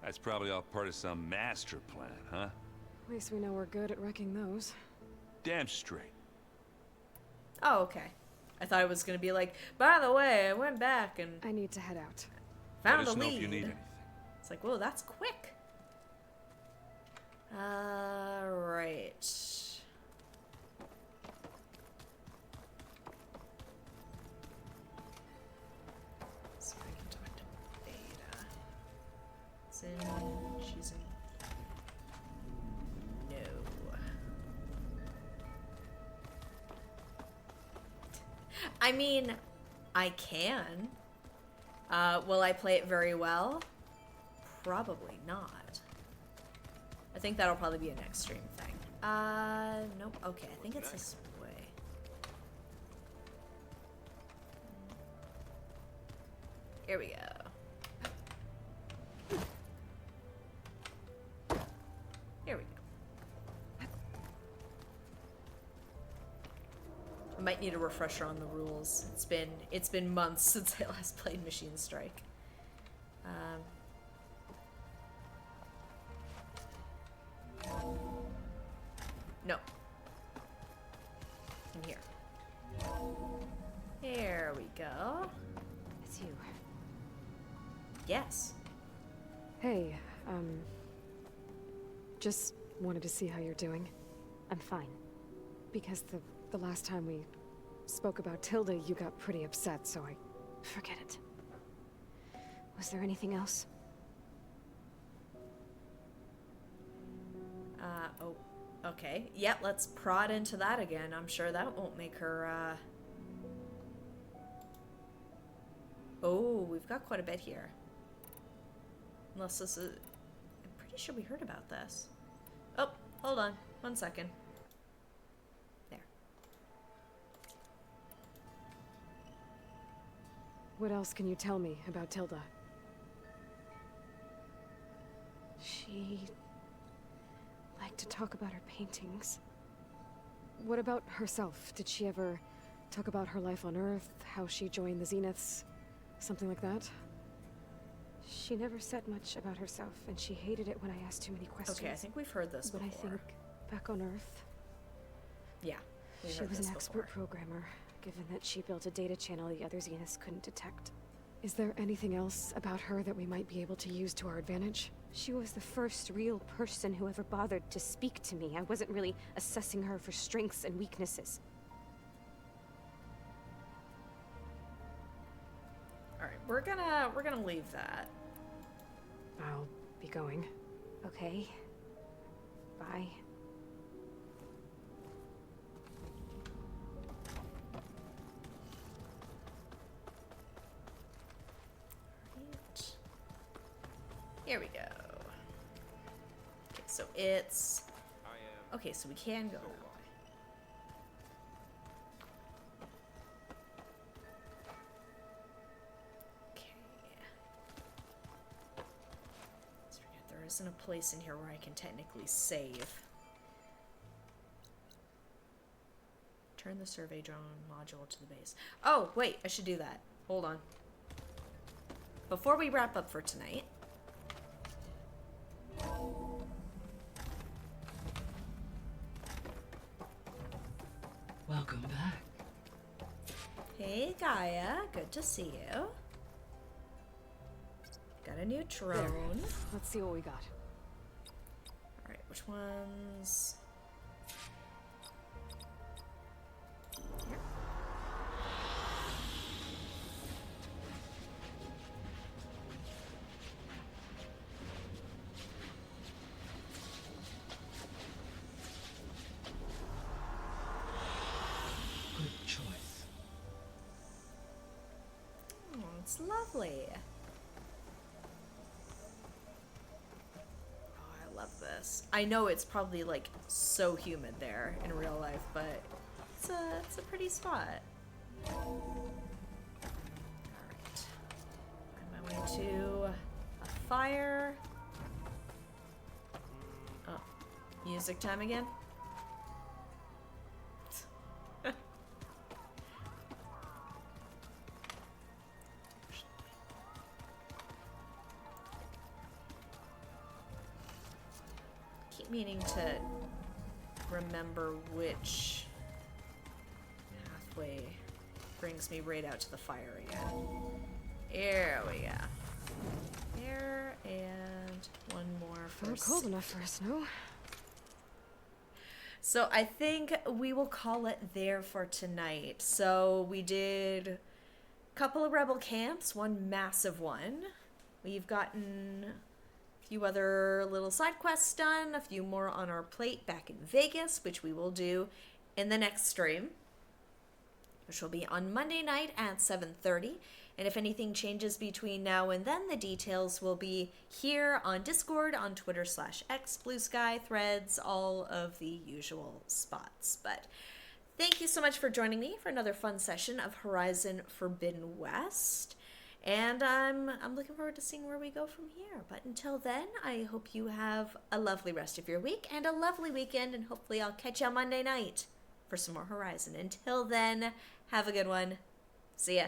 That's probably all part of some master plan, huh? At least we know we're good at wrecking those. Damn straight. Oh, okay. I thought it was gonna be like, by the way, I went back and I need to head out. Found Let us a know lead. if you need anything. It's like, whoa, that's quick. Right. See if I can talk to Beta. It's in. She's in. No. I mean, I can. Will I play it very well? Probably not. I think that'll probably be a next stream thing. Nope. Okay, I think it's this way. Here we go. Here we go. I might need a refresher on the rules. It's been months since I last played Machine Strike. No. In here. There we go. It's you. Yes. Hey, just wanted to see how you're doing. I'm fine. Because the last time we spoke about Tilda, you got pretty upset, so I... Forget it. Was there anything else? Oh, okay. Yeah, let's prod into that again. I'm sure that won't make her, Oh, we've got quite a bit here. Unless this is... I'm pretty sure we heard about this. Oh, hold on. 1 second. There. What else can you tell me about Tilda? She... liked to talk about her paintings. What about herself? Did she ever talk about her life on Earth, how she joined the Zeniths, something like that? She never said much about herself, and she hated it when I asked too many questions. Okay, I think we've heard this but before. I think back on Earth, yeah, she was an expert programmer, given that she built a data channel the other Zeniths couldn't detect. Is there anything else about her that we might be able to use to our advantage? She was the first real person who ever bothered to speak to me. I wasn't really assessing her for strengths and weaknesses. Alright, we're gonna leave that. I'll be going. Okay. Bye. Right. Here we go. Okay, so it's... Okay, so we can go that way. There isn't a place in here where I can technically save. Turn the survey drone module to the base. Oh, wait, I should do that. Hold on. Before we wrap up for tonight. Welcome back. Hey, Gaia. Good to see you. Got a new drone. There. Let's see what we got. Alright, which ones? Here. Good choice. Oh, it's lovely. This. I know it's probably like so humid there in real life, but it's a pretty spot. Alright. On my way to a fire. Oh, music time again? Meaning to remember which pathway brings me right out to the fire again. Here we go. There, and one more for Not cold enough for a snow. So I think we will call it there for tonight. So we did a couple of rebel camps, one massive one. We've gotten few other little side quests done, a few more on our plate back in Vegas, which we will do in the next stream, which will be on Monday night at 7:30. And if anything changes between now and then, the details will be here on Discord, on Twitter/X, Blue Sky, Threads, all of the usual spots. But thank you so much for joining me for another fun session of Horizon Forbidden West. And I'm looking forward to seeing where we go from here. But until then, I hope you have a lovely rest of your week and a lovely weekend. And hopefully I'll catch you on Monday night for some more Horizon. Until then, have a good one. See ya.